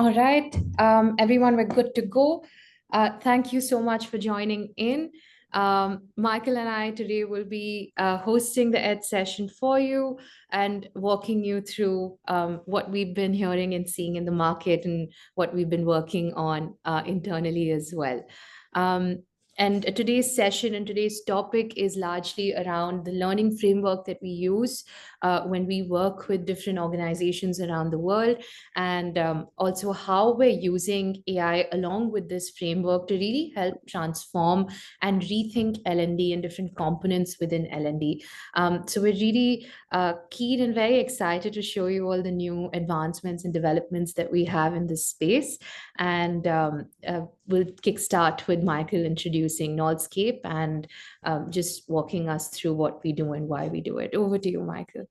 All right, everyone, we're good to go. Thank you so much for joining in. Michael and I today will be hosting the Ed session for you and walking you through what we've been hearing and seeing in the market and what we've been working on internally as well. Um, and today's session and today's topic is largely around the learning framework that we use when we work with different organizations around the world, and also how we're using AI along with this framework to really help transform and rethink L&D and different components within L&D. So we're really keen and very excited to show you all the new advancements and developments that we have in this space. And we'll kickstart with Michael introducing Nordscape and just walking us through what we do and why we do it. Over to you, Michael.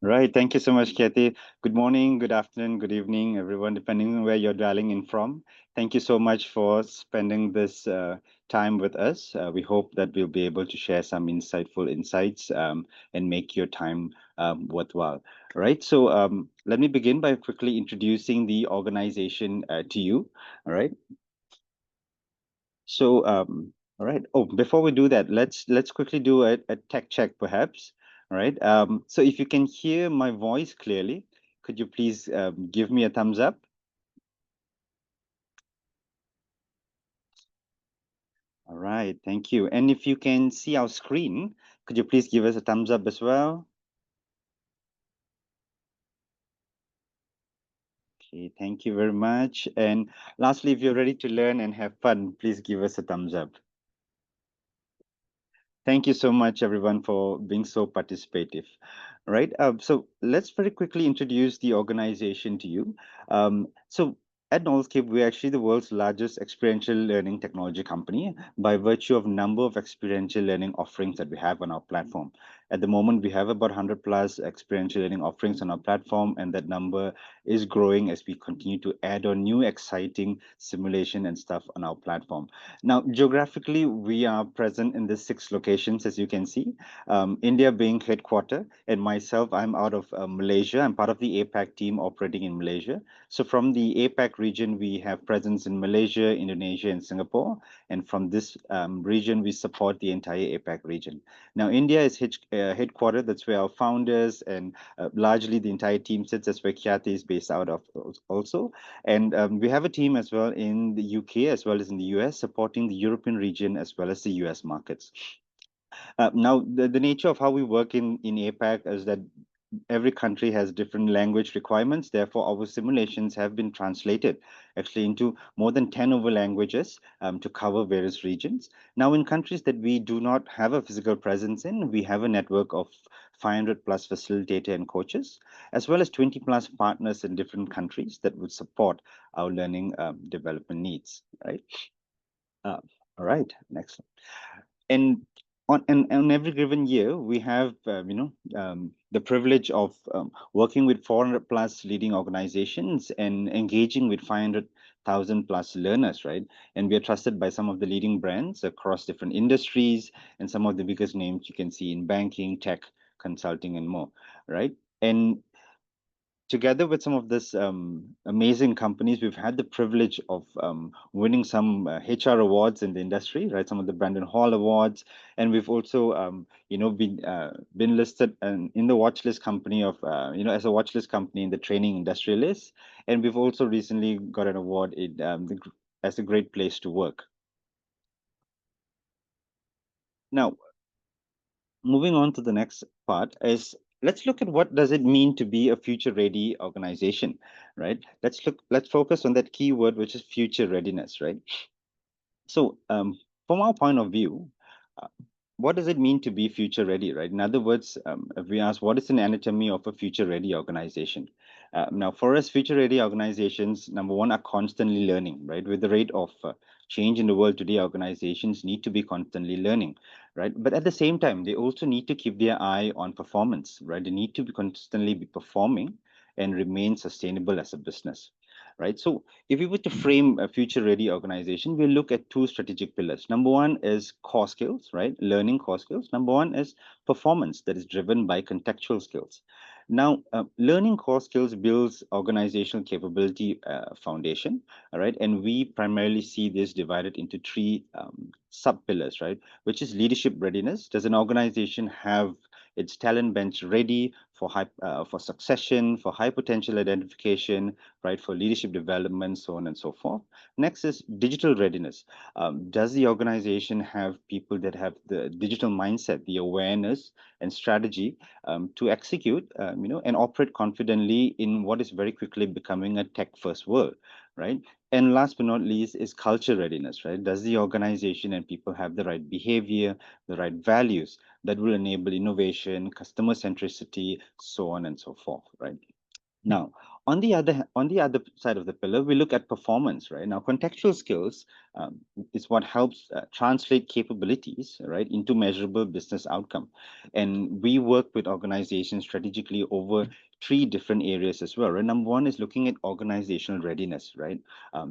Right. Thank you so much, Kathy. Good morning, good afternoon, good evening, everyone, depending on where you're dialing in from. Thank you so much for spending this time with us. We hope that we'll be able to share some insightful insights and make your time worthwhile. Right. So let me begin by quickly introducing the organization to you. All right. So, all right. Oh, before we do that, let's quickly do a tech check, perhaps. All right. So if you can hear my voice clearly, could you please give me a thumbs up? All right. Thank you. And if you can see our screen, could you please give us a thumbs up as well? Okay. Thank you very much. And lastly, if you're ready to learn and have fun, please give us a thumbs up. Thank you so much, everyone, for being so participative. Right. So let's very quickly introduce the organization to you. So at Knowledgescape, we're actually the world's largest experiential learning technology company by virtue of number of experiential learning offerings that we have on our platform. At the moment, we have about 100 plus experiential learning offerings on our platform, and that number is growing as we continue to add on new exciting simulation and stuff on our platform. Now, geographically, we are present in the 6 locations, as you can see. India being headquarter, and myself, I'm out of Malaysia. I'm part of the APAC team operating in Malaysia. So from the APAC region, we have presence in Malaysia, Indonesia, and Singapore. And from this region, we support the entire APAC region. Now, India is headquartered. That's where our founders and largely the entire team sits. That's where Khyati is based out of also. And we have a team as well in the UK as well as in the US, supporting the European region as well as the US markets. Now, the nature of how we work in APAC is that every country has different language requirements. Therefore, our simulations have been translated actually into more than 10 over languages to cover various regions. Now, in countries that we do not have a physical presence in, we have a network of 500 plus facilitator and coaches, as well as 20 plus partners in different countries that would support our learning development needs, right? Uh, all right, next. And on every given year, we have the privilege of working with 400 plus leading organizations and engaging with 500,000 plus learners, right? And we are trusted by some of the leading brands across different industries and some of the biggest names you can see in banking, tech, consulting, and more, right? And together with some of this amazing companies, we've had the privilege of winning some HR awards in the industry, right? Some of the Brandon Hall awards, and we've also, been listed in the watch list company of, as a watch list company in the training industrialist, and we've also recently got an award as a great place to work. Now, moving on to the next part is let's look at what does it mean to be a future ready organization, right? Let's focus on that key word, which is future readiness, right? So from our point of view, uh, what does it mean to be future ready, right? In other words, if we ask what is an anatomy of a future ready organization? Now, for us, future ready organizations, number one, are constantly learning, right? With the rate of change in the world today, organizations need to be constantly learning, right? But at the same time, they also need to keep their eye on performance, right? They need to be constantly be performing and remain sustainable as a business, right? So if we were to frame a future ready organization, we'll look at two strategic pillars. Number one is core skills, right? Learning core skills. Number one is performance that is driven by contextual skills. Now, learning core skills builds organizational capability foundation, all right? And we primarily see this divided into three sub pillars, right? Which is leadership readiness. Does an organization have its talent bench ready for for succession, for high potential identification, right? For leadership development, so on and so forth. Next is digital readiness. Does the organization have people that have the digital mindset, the awareness and strategy to execute, and operate confidently in what is very quickly becoming a tech-first world, right? And last but not least is culture readiness, right? Does the organization and people have the right behavior, the right values that will enable innovation, customer centricity, so on and so forth, right? Now, on the other side of the pillar, we look at performance, right? Now, contextual skills is what helps translate capabilities, right, into measurable business outcome. And we work with organizations strategically over three different areas as well, right? Number one is looking at organizational readiness, right?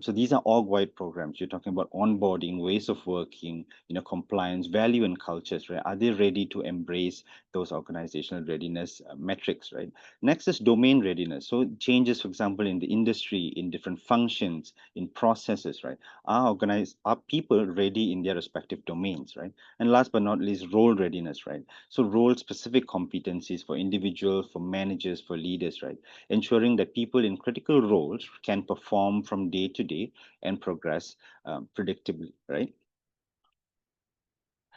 So these are org-wide programs. You're talking about onboarding, ways of working, compliance, value, and cultures, right? Are they ready to embrace those organizational readiness metrics, right? Next is domain readiness. So changes, for example, in the industry, in different functions, in processes, right? Are people ready in their respective domains, right? And last but not least, role readiness, right? So role specific competencies for individuals, for managers, for leaders, right? Ensuring that people in critical roles can perform from day to day and progress predictably, right?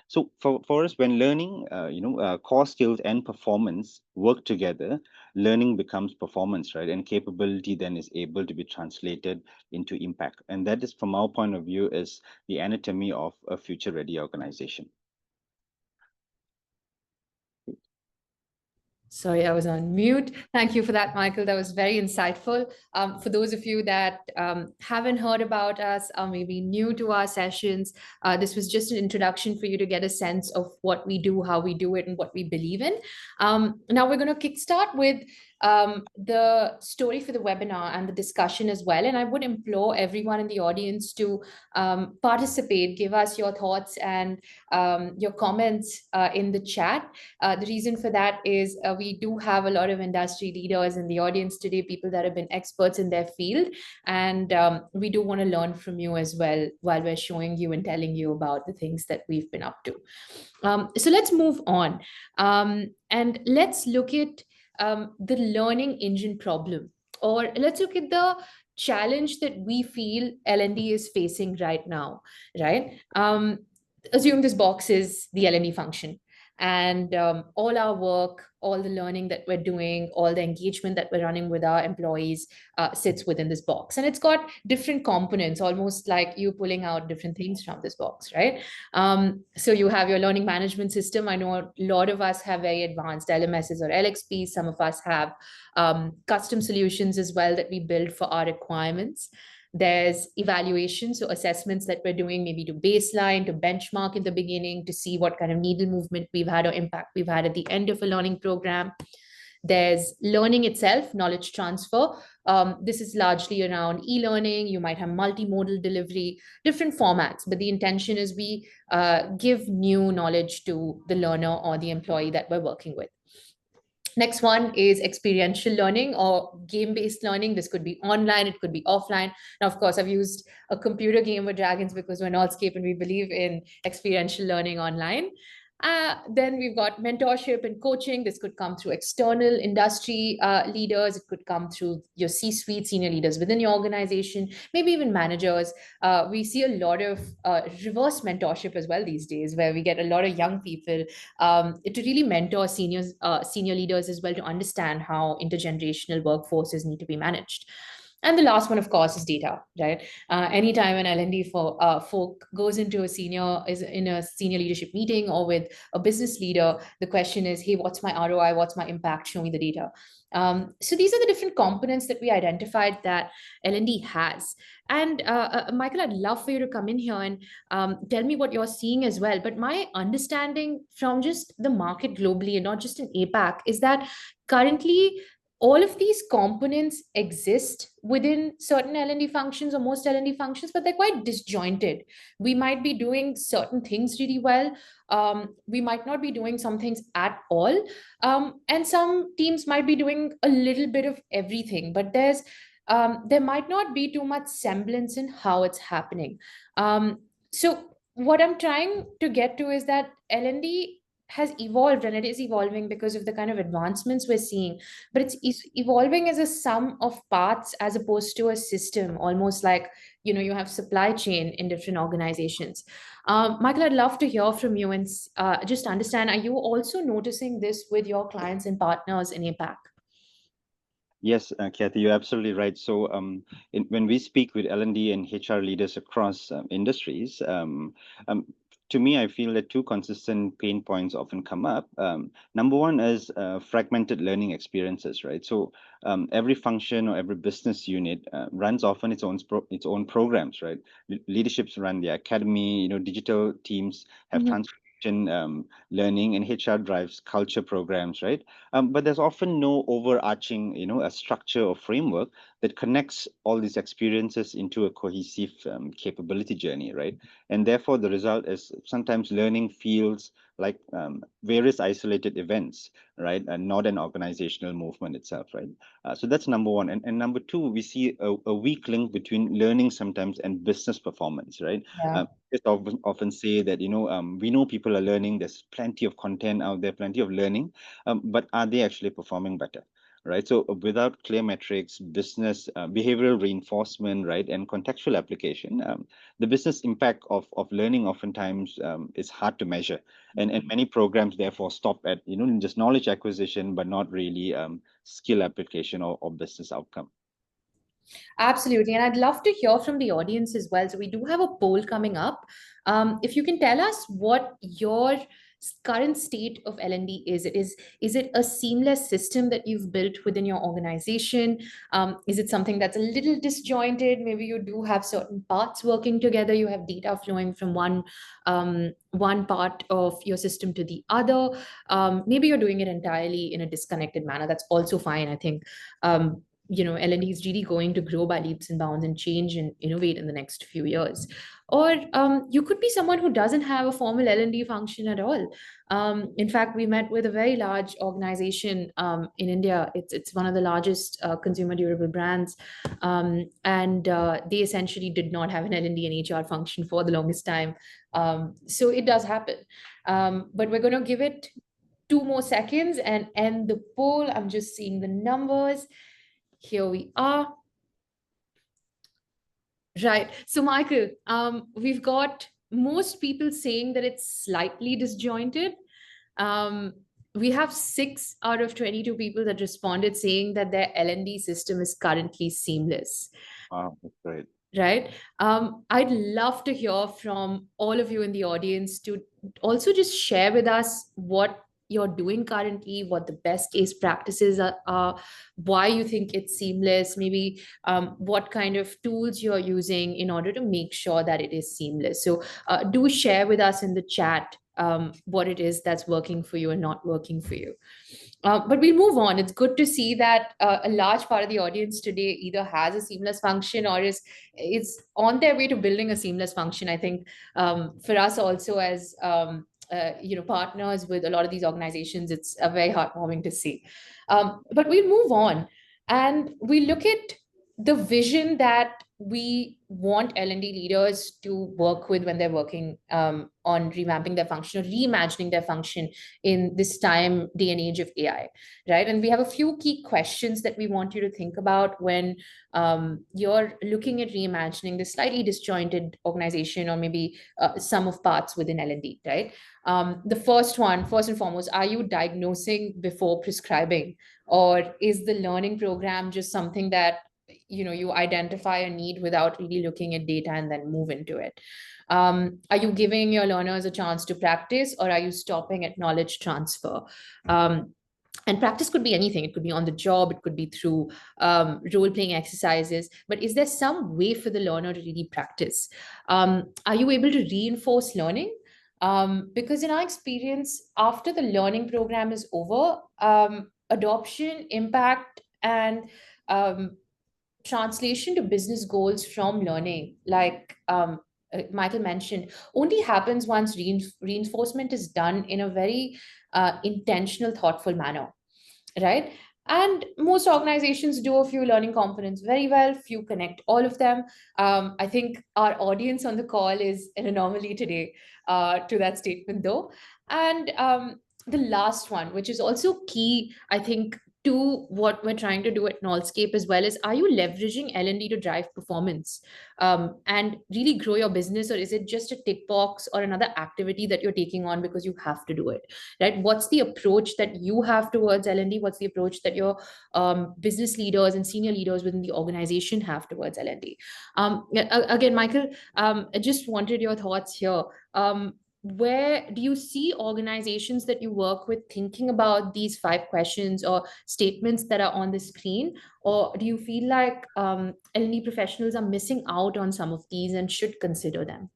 So for us, when learning, core skills and performance work together, learning becomes performance, right? And capability then is able to be translated into impact. And that is, from our point of view, is the anatomy of a future-ready organization. Sorry, I was on mute. Thank you for that, Michael. That was very insightful. For those of you that haven't heard about us or maybe new to our sessions, this was just an introduction for you to get a sense of what we do, how we do it, and what we believe in. Now we're going to kickstart with the story for the webinar and the discussion as well. And I would implore everyone in the audience to participate, give us your thoughts and your comments in the chat. The reason for that is we do have a lot of industry leaders in the audience today, people that have been experts in their field. And we do want to learn from you as well while we're showing you and telling you about the things that we've been up to. So let's move on. And let's look at the learning engine problem, or let's look at the challenge that we feel L&D is facing right now, right? Assume this box is the L&D function, and all our work, all the learning that we're doing, all the engagement that we're running with our employees sits within this box. And it's got different components, almost like you pulling out different things from this box, right? So you have your learning management system. I know a lot of us have very advanced LMSs or LXPs. Some of us have custom solutions as well that we build for our requirements. There's evaluation, so assessments that we're doing maybe to baseline, to benchmark in the beginning, to see what kind of needle movement we've had or impact we've had at the end of a learning program. There's learning itself, knowledge transfer. This is largely around e-learning. You might have multimodal delivery, different formats, but the intention is we give new knowledge to the learner or the employee that we're working with. Next one is experiential learning or game-based learning. This could be online, it could be offline. Now, of course, I've used a computer game with dragons because we're Northscape and we believe in experiential learning online. Then we've got mentorship and coaching. This could come through external industry leaders. It could come through your C-suite, senior leaders within your organization, maybe even managers. We see a lot of reverse mentorship as well these days, where we get a lot of young people to really mentor senior leaders as well, to understand how intergenerational workforces need to be managed. And the last one, of course, is data, right? Anytime an L&D folk goes into is in a senior leadership meeting or with a business leader, the question is, hey, what's my ROI? What's my impact? Show me the data. So these are the different components that we identified that L&D has. And Michael, I'd love for you to come in here and tell me what you're seeing as well. But my understanding from just the market globally and not just in APAC is that currently all of these components exist within certain L&D functions or most L&D functions, but they're quite disjointed. We might be doing certain things really well. We might not be doing some things at all. And some teams might be doing a little bit of everything, but there might not be too much semblance in how it's happening. So what I'm trying to get to is that L&D has evolved, and it is evolving because of the kind of advancements we're seeing, but it's evolving as a sum of parts as opposed to a system, almost like, you have supply chain in different organizations. Michael, I'd love to hear from you and just understand, are you also noticing this with your clients and partners in APAC? Yes, Kathy, you're absolutely right. So, when we speak with L&D and HR leaders across industries, to me, I feel that two consistent pain points often come up. Number one is fragmented learning experiences, right? So, every function or every business unit runs often its own programs, right? Leaderships run the academy, digital teams have Mhm. transformation learning, and HR drives culture programs, right? But there's often no overarching, a structure or framework that connects all these experiences into a cohesive capability journey, right? And therefore, the result is sometimes learning feels like various isolated events, right? And not an organizational movement itself, right? So that's number one. And number two, we see a weak link between learning sometimes and business performance, right? Yeah. Just often say that, we know people are learning, there's plenty of content out there, plenty of learning, but are they actually performing better? Right. So without clear metrics, business behavioral reinforcement, right, and contextual application, the business impact of learning oftentimes is hard to measure, and many programs therefore stop at just knowledge acquisition, but not really skill application or business outcome. Absolutely. And I'd love to hear from the audience as well. So we do have a poll coming up. If you can tell us what your current state of L&D is. Is it a seamless system that you've built within your organization? Is it something that's a little disjointed? Maybe you do have certain parts working together. You have data flowing from one part of your system to the other. Maybe you're doing it entirely in a disconnected manner. That's also fine. I think L&D is really going to grow by leaps and bounds and change and innovate in the next few years. Or you could be someone who doesn't have a formal L&D function at all. In fact, we met with a very large organization in India. It's one of the largest consumer durable brands, and they essentially did not have an L&D and HR function for the longest time. So it does happen. But we're going to give it 2 more seconds and end the poll. I'm just seeing the numbers. Here we are. Right. So, Michael, we've got most people saying that it's slightly disjointed. Um, we have 6 out of 22 people that responded saying that their L&D system is currently seamless. Wow, that's great. Right. I'd love to hear from all of you in the audience to also just share with us what you're doing currently, what the best case practices are, why you think it's seamless, maybe what kind of tools you're using in order to make sure that it is seamless. So do share with us in the chat what it is that's working for you and not working for you. But we'll move on. It's good to see that a large part of the audience today either has a seamless function or is on their way to building a seamless function. I think for us also as partners with a lot of these organizations, it's a very heartwarming to see. But we'll move on and we look at the vision that we want L&D leaders to work with when they're working on revamping their function or reimagining their function in this day and age of AI, right? And we have a few key questions that we want you to think about when you're looking at reimagining this slightly disjointed organization or maybe some of parts within L&D, right? The first one, first and foremost, are you diagnosing before prescribing? Or is the learning program just something that you identify a need without really looking at data and then move into it? Are you giving your learners a chance to practice, or are you stopping at knowledge transfer? And practice could be anything. It could be on the job, it could be through role-playing exercises, but is there some way for the learner to really practice? Are you able to reinforce learning? Because in our experience, after the learning program is over, adoption, impact, And um, translation to business goals from learning, like Michael mentioned, only happens once reinforcement is done in a very intentional, thoughtful manner, right? And most organizations do a few learning components very well, few connect all of them. I think our audience on the call is an anomaly today to that statement, though. And the last one, which is also key, I think, to what we're trying to do at Nolscape as well, is are you leveraging L&D to drive performance and really grow your business, or is it just a tick box or another activity that you're taking on because you have to do it? Right, what's the approach that you have towards L&D? What's the approach that your business leaders and senior leaders within the organization have towards L&D? Again, Michael, I just wanted your thoughts here. Where do you see organizations that you work with thinking about these 5 questions or statements that are on the screen, or do you feel like L&D professionals are missing out on some of these and should consider them?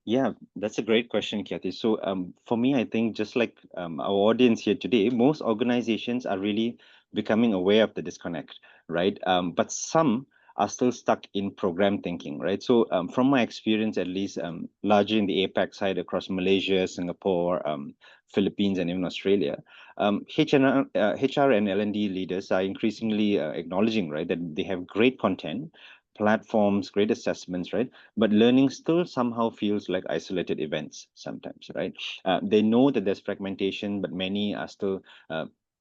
Yeah, that's a great question, Kathy. So, for me, I think just like our audience here today, most organizations are really becoming aware of the disconnect, right? But some are still stuck in program thinking, right? So, from my experience, at least, largely in the APAC side across Malaysia, Singapore, Philippines, and even Australia, HR and L&D leaders are increasingly acknowledging, right, that they have great content, platforms, great assessments, right? But learning still somehow feels like isolated events sometimes, right? They know that there's fragmentation, but many are still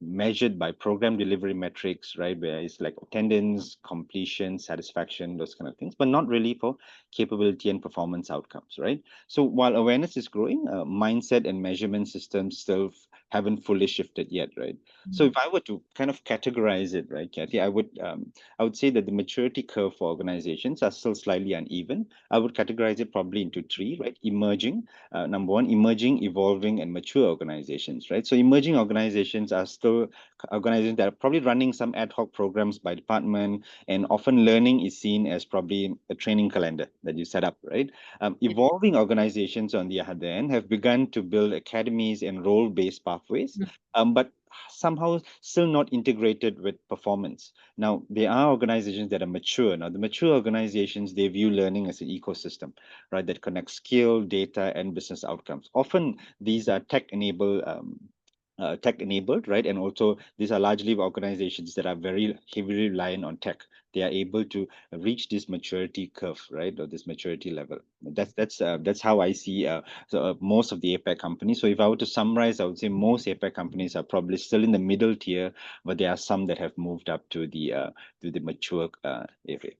measured by program delivery metrics, right? Where it's like attendance, completion, satisfaction, those kind of things, but not really for capability and performance outcomes, right? So while awareness is growing, mindset and measurement systems still haven't fully shifted yet, right? So if I were to kind of categorize it, right, Kathy, I would say that the maturity curve for organizations are still slightly uneven. I would categorize it probably into three, right? Emerging, number one, emerging, evolving, and mature organizations, right? So emerging organizations are still organizations that are probably running some ad hoc programs by department, and often learning is seen as probably a training calendar that you set up, right? Evolving organizations, on the other hand, have begun to build academies and role-based pathways, but somehow still not integrated with performance. Now, there are organizations that are mature. Now, the mature organizations, they view learning as an ecosystem, right, that connects skill, data, and business outcomes. Often, these are tech enabled, right? And also, these are largely organizations that are very heavily reliant on tech. They are able to reach this maturity curve, right, or this maturity level. That's how I see most of the APAC companies. So if I were to summarize, I would say most APAC companies are probably still in the middle tier, but there are some that have moved up to the mature area.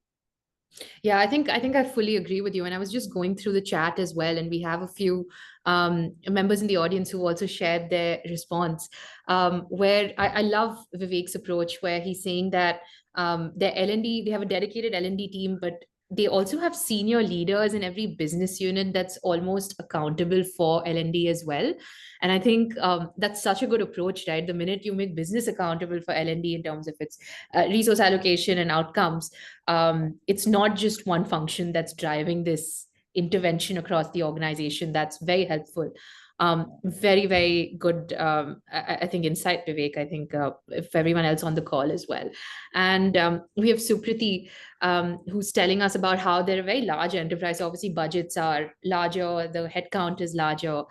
Yeah, I think I fully agree with you. And I was just going through the chat as well, and we have a few members in the audience who also shared their response. Where I love Vivek's approach, where he's saying that their L&D, they have a dedicated L&D team, but they also have senior leaders in every business unit that's almost accountable for L&D as well. And I think that's such a good approach, right? The minute you make business accountable for L&D in terms of its resource allocation and outcomes, it's not just one function that's driving this intervention across the organization. That's very helpful. Very, very good, I think, insight, Vivek. I think if everyone else on the call as well. And we have Supriti, who's telling us about how they're a very large enterprise. Obviously, budgets are larger, the headcount is larger.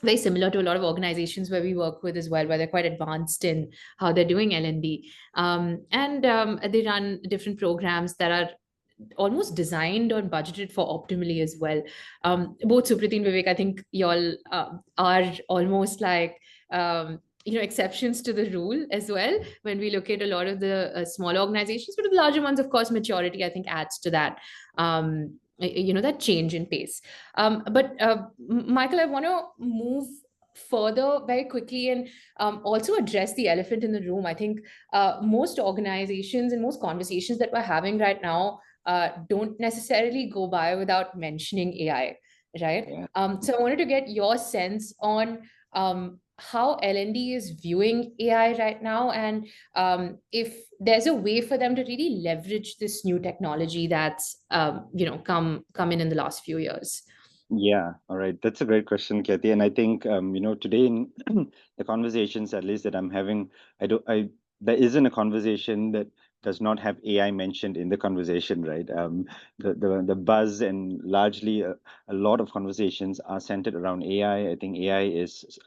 Very similar to a lot of organizations where we work with as well, where they're quite advanced in how they're doing L&D. And they run different programs that are almost designed or budgeted for optimally as well. Both Supriti and Vivek, I think y'all are almost like exceptions to the rule as well when we look at a lot of the small organizations, but the larger ones, of course, maturity I think adds to that. That change in pace. But Michael, I want to move further very quickly and also address the elephant in the room. I think most organizations and most conversations that we're having right now don't necessarily go by without mentioning AI, right? Yeah. So I wanted to get your sense on how L&D is viewing AI right now, and if there's a way for them to really leverage this new technology that's come in the last few years. Yeah, all right. That's a great question, Kathy. And I think today in the conversations at least that I'm having, I there isn't a conversation that does not have AI mentioned in the conversation, right? The buzz and largely a lot of conversations are centered around AI. I think AI is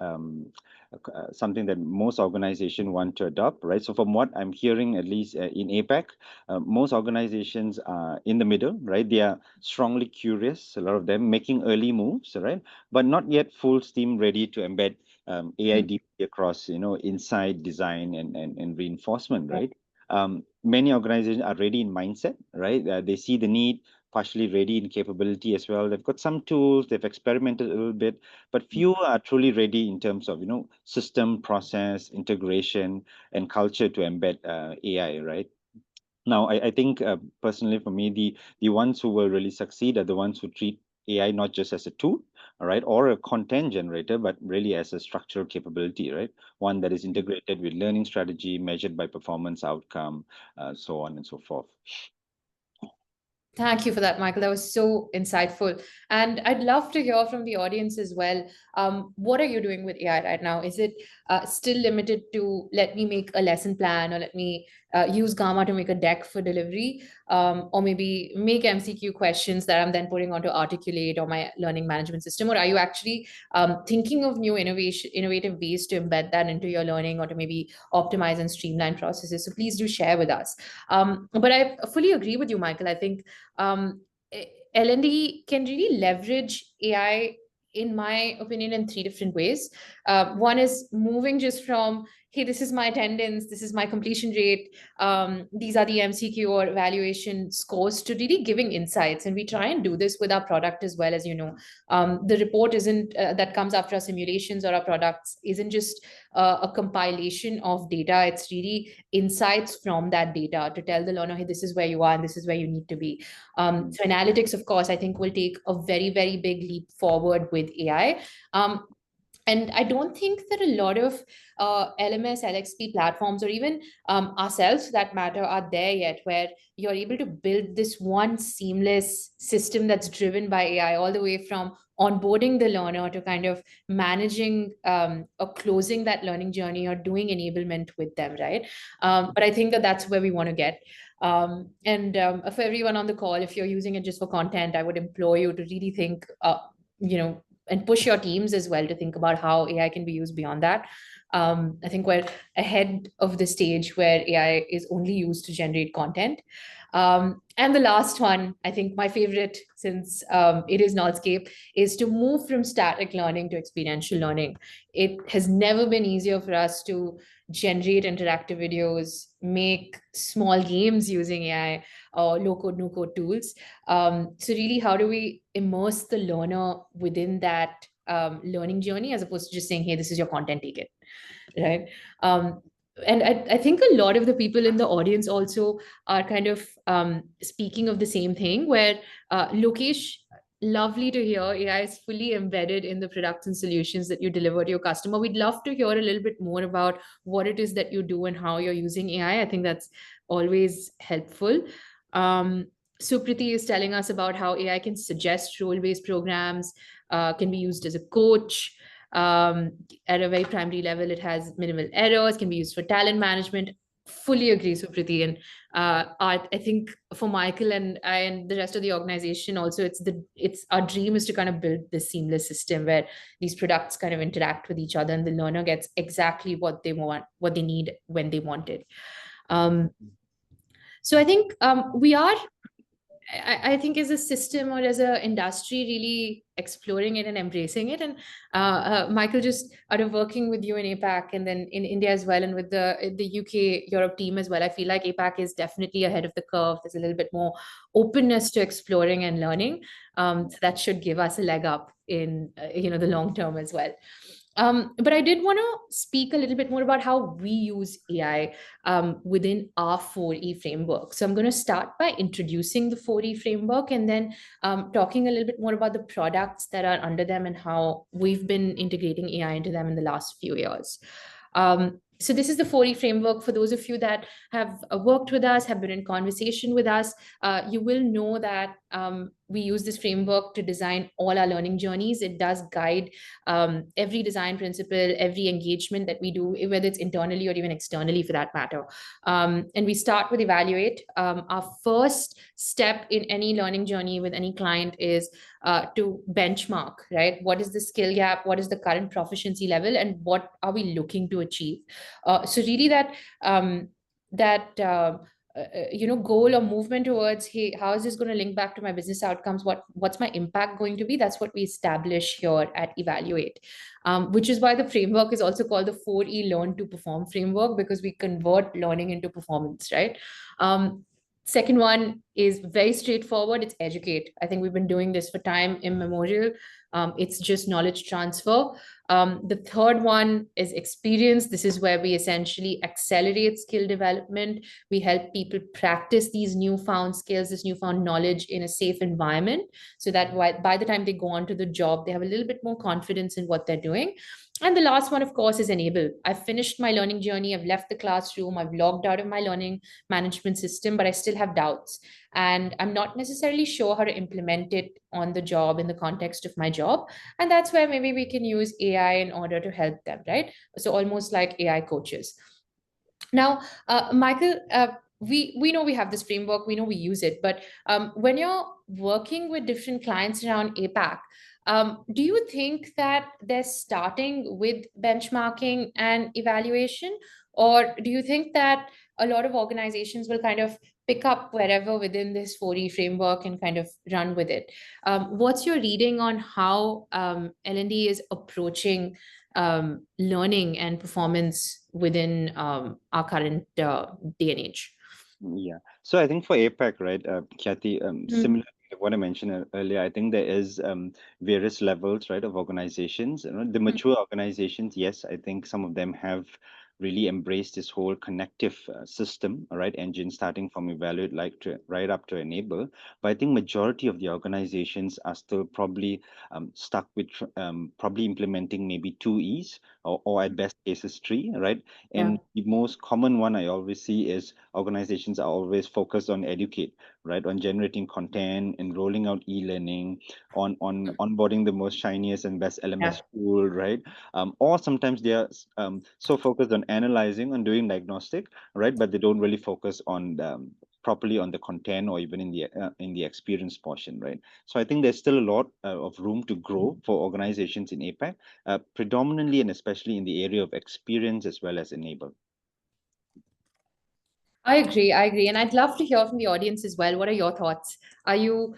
something that most organizations want to adopt, right? So from what I'm hearing, at least in APAC, most organizations are in the middle, right? They are strongly curious, a lot of them making early moves, right? But not yet full steam ready to embed AI Mm. deeply across, inside design and reinforcement, right? Many organizations are ready in mindset, right? They see the need, partially ready in capability as well. They've got some tools, they've experimented a little bit, but few are truly ready in terms of, system, process, integration, and culture to embed AI, right? Now, I think personally for me, the ones who will really succeed are the ones who treat AI not just as a tool, all right, or a content generator, but really as a structural capability, right? One that is integrated with learning strategy, measured by performance outcome, so on and so forth. Thank you for that, Michael. That was so insightful. And I'd love to hear from the audience as well. What are you doing with AI right now? Is it still limited to let me make a lesson plan or let me use Gamma to make a deck for delivery? Or maybe make MCQ questions that I'm then putting onto Articulate or my learning management system? Or are you actually thinking of new innovative ways to embed that into your learning or to maybe optimize and streamline processes? So please do share with us. But I fully agree with you, Michael. I think um, L&D can really leverage AI, in my opinion, in three different ways. One is moving just from, hey, this is my attendance, this is my completion rate, these are the MCQ or evaluation scores, to really giving insights. And we try and do this with our product as well. As you know, the report isn't that comes after our simulations or our products isn't just a compilation of data. It's really insights from that data to tell the learner, hey, this is where you are and this is where you need to be. So analytics, of course, I think will take a very, very big leap forward with AI. And I don't think that a lot of LMS, LXP platforms, or even ourselves for that matter, are there yet, where you're able to build this one seamless system that's driven by AI, all the way from onboarding the learner to kind of managing or closing that learning journey or doing enablement with them, right? But I think that that's where we want to get. And for everyone on the call, if you're using it just for content, I would implore you to really think, and push your teams as well to think about how AI can be used beyond that. I think we're ahead of the stage where AI is only used to generate content. And the last one, I think my favorite, since it is Noldscape, is to move from static learning to experiential learning. It has never been easier for us to generate interactive videos, make small games using AI or low code, no code tools. So, really, how do we immerse the learner within that learning journey as opposed to just saying, hey, this is your content, take it, right? Um, and I think a lot of the people in the audience also are kind of speaking of the same thing, where Lokesh, lovely to hear AI is fully embedded in the products and solutions that you deliver to your customer. We'd love to hear a little bit more about what it is that you do and how you're using AI. I think that's always helpful. Um, Supriti is telling us about how AI can suggest role-based programs, can be used as a coach. At a very primary level, it has minimal errors, can be used for talent management. Fully agree, Supriti. And I think for Michael and I and the rest of the organization also, it's our dream is to kind of build this seamless system where these products kind of interact with each other and the learner gets exactly what they want, what they need when they want it. Um, so I think we are I think as a system or as a industry really exploring it and embracing it. And Michael, just out of working with you in APAC and then in India as well, and with the UK Europe team as well, I feel like APAC is definitely ahead of the curve. There's a little bit more openness to exploring and learning. So that should give us a leg up in the long term as well. But I did want to speak a little bit more about how we use AI within our 4E framework. So I'm going to start by introducing the 4E framework and then talking a little bit more about the products that are under them and how we've been integrating AI into them in the last few years. So this is the 4E framework. For those of you that have worked with us, have been in conversation with us, you will know that we use this framework to design all our learning journeys. It does guide every design principle, every engagement that we do, whether it's internally or even externally for that matter. And we start with evaluate. Our first step in any learning journey with any client is to benchmark, right? What is the skill gap? What is the current proficiency level? And what are we looking to achieve? So really that goal or movement towards, hey, how is this going to link back to my business outcomes? What's my impact going to be? That's what we establish here at evaluate, which is why the framework is also called the 4E learn to perform framework, because we convert learning into performance, right? Second one is very straightforward. It's educate. I think we've been doing this for time immemorial. It's just knowledge transfer. The third one is experience. This is where we essentially accelerate skill development. We help people practice these newfound skills, this newfound knowledge in a safe environment, so that by the time they go on to the job, they have a little bit more confidence in what they're doing. And the last one, of course, is enable. I've finished my learning journey. I've left the classroom. I've logged out of my learning management system, but I still have doubts. And I'm not necessarily sure how to implement it on the job in the context of my job. And that's where maybe we can use AI in order to help them, right? So almost like AI coaches. Now, Michael, we know we have this framework, we know we use it, but when you're working with different clients around APAC, do you think that they're starting with benchmarking and evaluation, or do you think that a lot of organizations will kind of pick up wherever within this 4E framework and kind of run with it? What's your reading on how L&D is approaching learning and performance within our current day and age? Yeah. So I think for APAC, right, Kathy, Mm, similar to what I mentioned earlier, I think there is various levels, right, of organizations. The mm, mature organizations, yes, I think some of them have really embraced this whole connective system, right, engine starting from evaluate like to right up to enable. But I think majority of the organizations are still probably stuck with probably implementing maybe two E's or at best cases three, right? yeah, And the most common one I always see is organizations are always focused on educate, right? On generating content and rolling out e-learning, on onboarding the most shiniest and best yeah. LMS tool, right? Or sometimes they are so focused on analyzing and doing diagnostic, right? But they don't really focus on properly on the content or even in the experience portion, right? So I think there's still a lot of room to grow for organizations in APAC, predominantly and especially in the area of experience as well as enable. I agree. I agree. And I'd love to hear from the audience as well. What are your thoughts? Are you,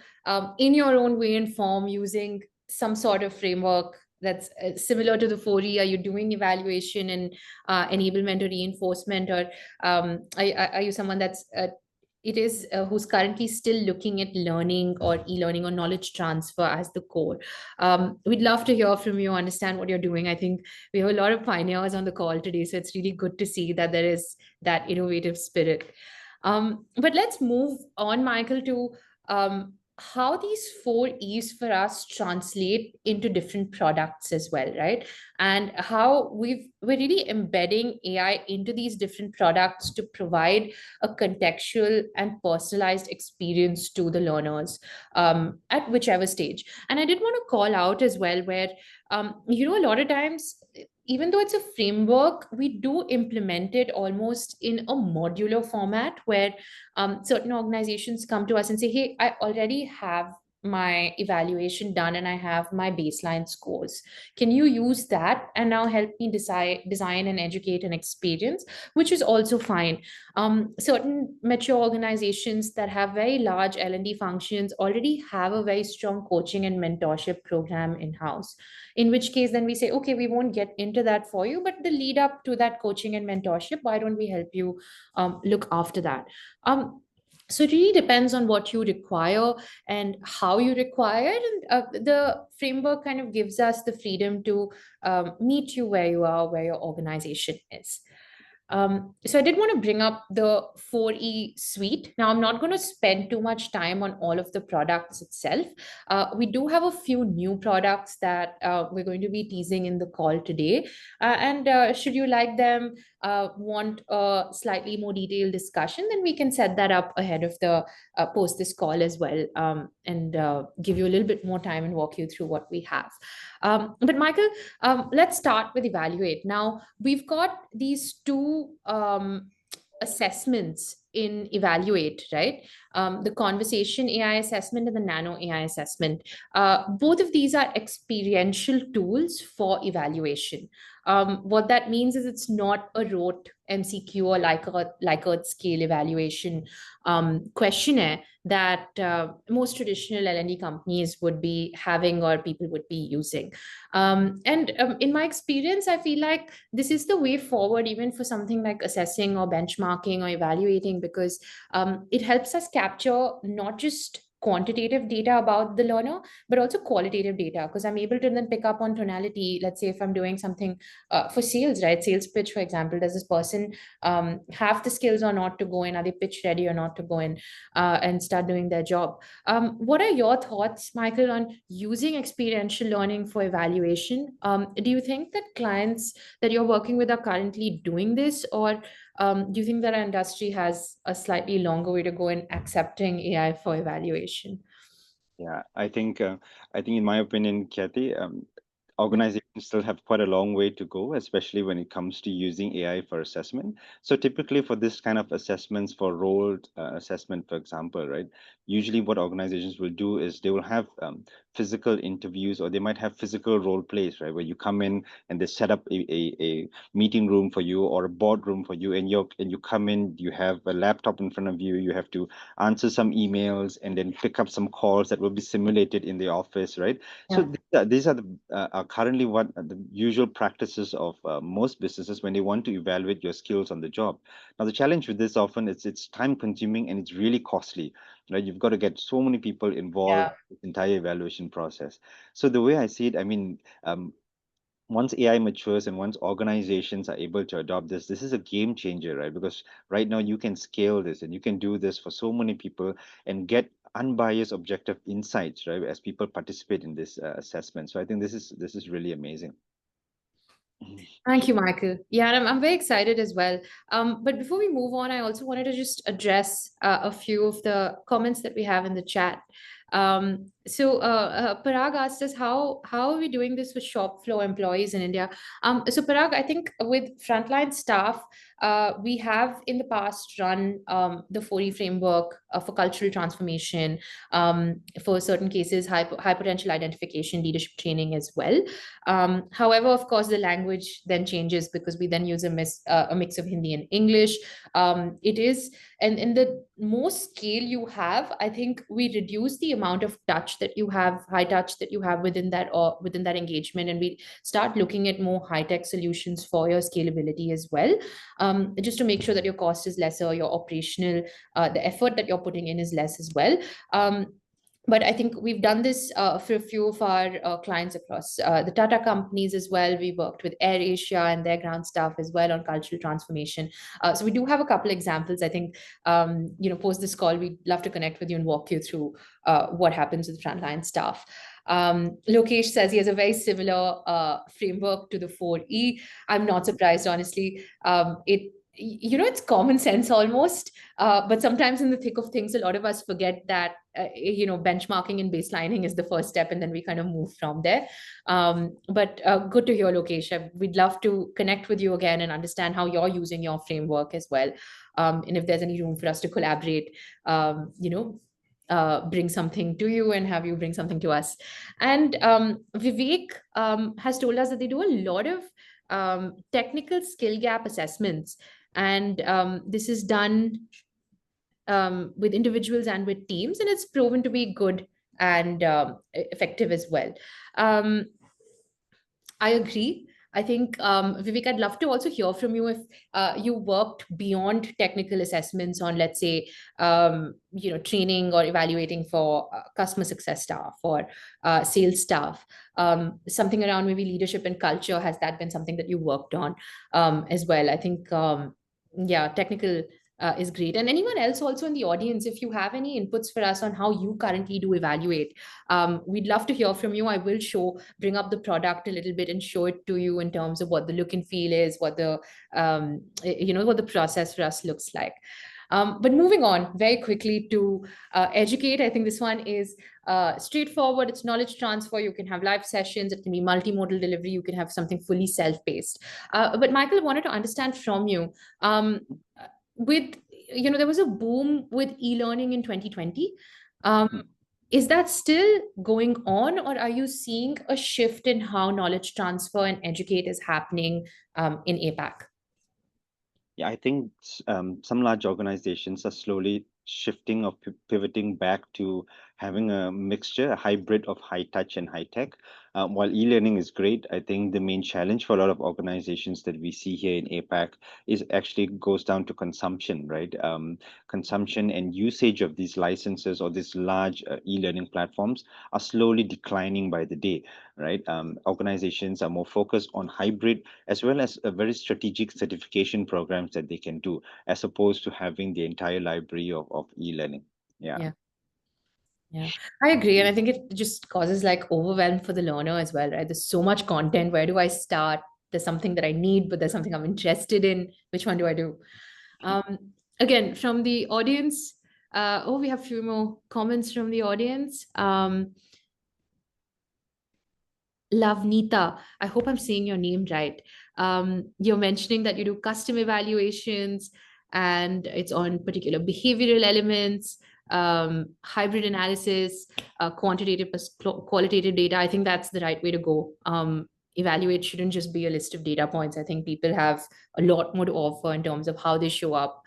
in your own way and form, using some sort of framework that's similar to the 4E? Are you doing evaluation and enablement or reinforcement? Or are you someone that's who's currently still looking at learning or e-learning or knowledge transfer as the core? We'd love to hear from you, understand what you're doing. I think we have a lot of pioneers on the call today, so it's really good to see that there is that innovative spirit. But let's move on, Michael, to how these 4 E's for us translate into different products as well, right? And how we're really embedding AI into these different products to provide a contextual and personalized experience to the learners at whichever stage. And I did want to call out as well where, a lot of times, even though it's a framework, we do implement it almost in a modular format where certain organizations come to us and say, hey, I already have my evaluation done and I have my baseline scores. Can you use that and now help me design and educate an experience, which is also fine. Certain mature organizations that have very large L&D functions already have a very strong coaching and mentorship program in-house, in which case then we say, okay, we won't get into that for you, but the lead up to that coaching and mentorship, why don't we help you look after that? So it really depends on what you require and how you require it. And the framework kind of gives us the freedom to meet you where you are, where your organization is. So I did want to bring up the 4E suite. Now, I'm not going to spend too much time on all of the products itself. We do have a few new products that we're going to be teasing in the call today. And should you like them, want a slightly more detailed discussion, then we can set that up ahead of the post this call as well, and give you a little bit more time and walk you through what we have. But Michael, let's start with evaluate. Now we've got these two assessments in evaluate, right? The conversation AI assessment and the nano AI assessment. Both of these are experiential tools for evaluation. What that means is it's not a rote MCQ or Likert scale evaluation questionnaire that most traditional L&D companies would be having or people would be using. And in my experience, I feel like this is the way forward, even for something like assessing or benchmarking or evaluating, because it helps us capture not just quantitative data about the learner, but also qualitative data, because I'm able to then pick up on tonality. Let's say if I'm doing something for sales, right? Sales pitch, for example, does this person have the skills or not to go in? Are they pitch ready or not to go in and start doing their job? What are your thoughts, Michael, on using experiential learning for evaluation? Do you think that clients that you're working with are currently doing this, or do you think that our industry has a slightly longer way to go in accepting AI for evaluation? Yeah, I think in my opinion, Kathy, organizations still have quite a long way to go, especially when it comes to using AI for assessment. So typically for this kind of assessments, for role assessment, for example, right? Usually what organizations will do is they will have physical interviews, or they might have physical role plays, right? Where you come in and they set up a meeting room for you or a boardroom for you, and you come in, you have a laptop in front of you, you have to answer some emails and then pick up some calls that will be simulated in the office, right? So Yeah. these are the are currently what are the usual practices of most businesses when they want to evaluate your skills on the job. Now, the challenge with this often is it's time consuming and it's really costly, right? You've got to get so many people involved Yeah. in the entire evaluation process. So the way I see it, I mean, once AI matures and once organizations are able to adopt this, this is a game changer, right? Because right now you can scale this and you can do this for so many people and get unbiased, objective insights, right? As people participate in this assessment. So I think this is really amazing. Thank you, Michael. Yeah, and I'm very excited as well. But before we move on, I also wanted to just address a few of the comments that we have in the chat. Parag asked us how are we doing this with shop floor employees in India? So Parag, I think with frontline staff, we have in the past run the 4E framework for cultural transformation, for certain cases, high potential identification, leadership training as well. However, of course, the language then changes because we then use a mix of Hindi and English. It is, and in the more scale you have, I think we reduce the amount of touch that you have, high touch that you have within that or within that engagement, and we start looking at more high tech solutions for your scalability as well, just to make sure that your cost is lesser, your operational, the effort that you're putting in is less as well. But I think we've done this for a few of our clients across the Tata companies as well. We worked with Air Asia and their ground staff as well on cultural transformation. So we do have a couple examples. I think, post this call, we'd love to connect with you and walk you through what happens with frontline staff. Lokesh says he has a very similar framework to the 4E. I'm not surprised, honestly. It's common sense almost, but sometimes in the thick of things, a lot of us forget that benchmarking and baselining is the first step, and then we kind of move from there. But good to hear, Lokesh. We'd love to connect with you again and understand how you're using your framework as well, and if there's any room for us to collaborate, bring something to you and have you bring something to us. And Vivek has told us that they do a lot of technical skill gap assessments, and this is done with individuals and with teams, and it's proven to be good and effective as well. Um, I agree. I think, Vivek, I'd love to also hear from you if you worked beyond technical assessments on, let's say, training or evaluating for customer success staff or sales staff, something around maybe leadership and culture. Has that been something that you worked on as well? I think, yeah, technical is great. And anyone else also in the audience, if you have any inputs for us on how you currently do evaluate, we'd love to hear from you. I will bring up the product a little bit and show it to you in terms of what the look and feel is, what the what the process for us looks like. But moving on very quickly to educate, I think this one is straightforward. It's knowledge transfer. You can have live sessions. It can be multimodal delivery. You can have something fully self-paced. But Michael, I wanted to understand from you, with there was a boom with e-learning in 2020. Um, is that still going on, or are you seeing a shift in how knowledge transfer and educate is happening in APAC? Yeah, I think some large organizations are slowly shifting or pivoting back to having a mixture, a hybrid of high touch and high tech. While e-learning is great, I think the main challenge for a lot of organizations that we see here in APAC is actually goes down to consumption, right? Consumption and usage of these licenses or these large e-learning platforms are slowly declining by the day, right? Organizations are more focused on hybrid as well as a very strategic certification programs that they can do, as opposed to having the entire library of e-learning. Yeah. Yeah. Yeah, I agree. And I think it just causes like overwhelm for the learner as well, right? There's so much content. Where do I start? There's something that I need, but there's something I'm interested in. Which one do I do? Again, from the audience, we have a few more comments from the audience. Lavnita, I hope I'm saying your name right. You're mentioning that you do custom evaluations and it's on particular behavioral elements, hybrid analysis, quantitative plus qualitative data. I think that's the right way to go. Evaluate shouldn't just be a list of data points. I think people have a lot more to offer in terms of how they show up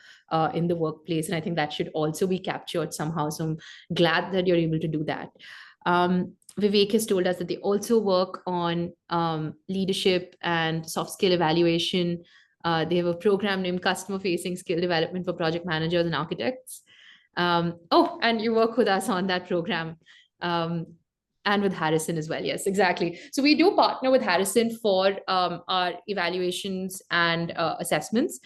in the workplace. And I think that should also be captured somehow. So I'm glad that you're able to do that. Vivek has told us that they also work on leadership and soft skill evaluation. They have a program named Customer Facing Skill Development for Project Managers and Architects. And you work with us on that program. And with Harrison as well. Yes, exactly. So we do partner with Harrison for our evaluations and assessments.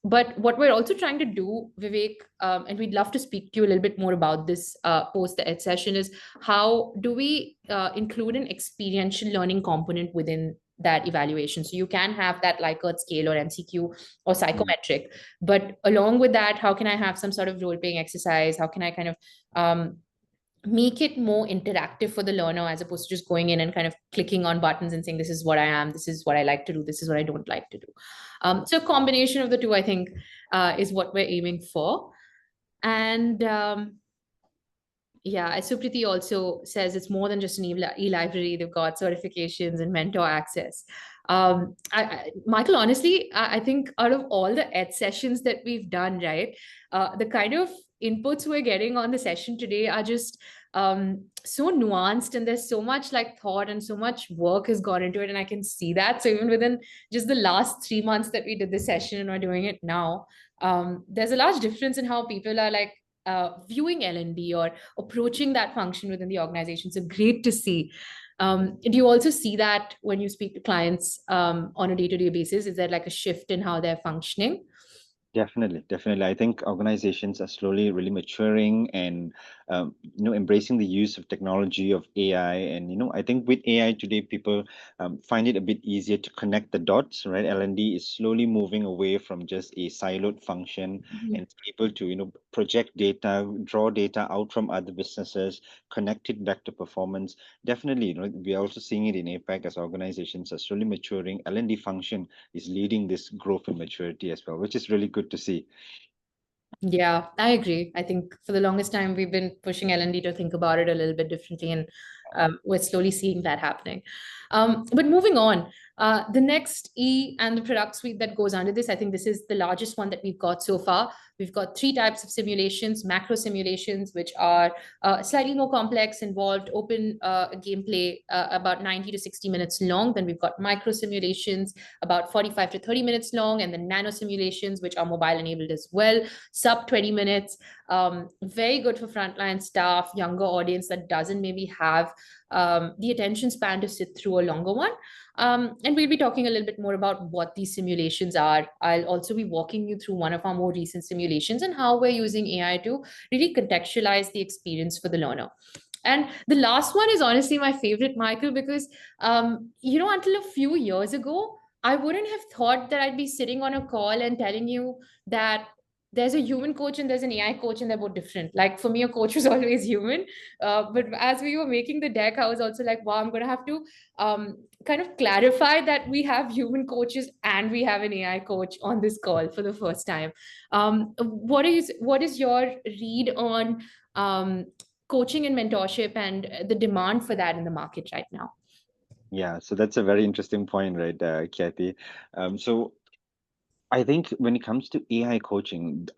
But what we're also trying to do, Vivek, and we'd love to speak to you a little bit more about this post the Ed session, is how do we include an experiential learning component within that evaluation? So you can have that Likert scale or MCQ or psychometric, but along with that, how can I have some sort of role-playing exercise? How can I kind of make it more interactive for the learner as opposed to just going in and kind of clicking on buttons and saying, this is what I am, this is what I like to do, this is what I don't like to do. So a combination of the two, I think, is what we're aiming for. And yeah, Supriti also says it's more than just an e-library. They've got certifications and mentor access. Michael, honestly, I think out of all the Ed sessions that we've done, right, the kind of inputs we're getting on the session today are just so nuanced, and there's so much like thought and so much work has gone into it, and I can see that. So even within just the last 3 months that we did this session and we're doing it now, there's a large difference in how people are like viewing L&D or approaching that function within the organization. So great to see. Do you also see that when you speak to clients on a day-to-day basis? Is there like a shift in how they're functioning? Definitely, definitely. I think organizations are slowly really maturing and embracing the use of technology of AI. And I think with AI today, people find it a bit easier to connect the dots, right? L&D is slowly moving away from just a siloed function Mhm. and able to project data, draw data out from other businesses, connect it back to performance. Definitely, we are also seeing it in APAC as organizations are slowly maturing. L&D function is leading this growth and maturity as well, which is really good to see. Yeah, I agree. I think for the longest time we've been pushing L&D to think about it a little bit differently, and we're slowly seeing that happening. But moving on, the next E and the product suite that goes under this, I think this is the largest one that we've got so far. We've got three types of simulations: macro simulations, which are slightly more complex, involved open gameplay, about 90 to 60 minutes long. Then we've got micro simulations, about 45 to 30 minutes long, and then nano simulations, which are mobile enabled as well, sub 20 minutes. Very good for frontline staff, younger audience that doesn't maybe have the attention span to sit through a longer one. And we'll be talking a little bit more about what these simulations are. I'll also be walking you through one of our more recent simulations and how we're using AI to really contextualize the experience for the learner. And the last one is honestly my favorite, Michael, because until a few years ago, I wouldn't have thought that I'd be sitting on a call and telling you that there's a human coach and there's an AI coach, and they're both different. Like for me, a coach was always human. But as we were making the deck, I was also like, wow, I'm going to have to kind of clarify that we have human coaches and we have an AI coach on this call for the first time. What is your read on coaching and mentorship and the demand for that in the market right now? Yeah, so that's a very interesting point, right, Kathy? So I think when it comes to AI coaching,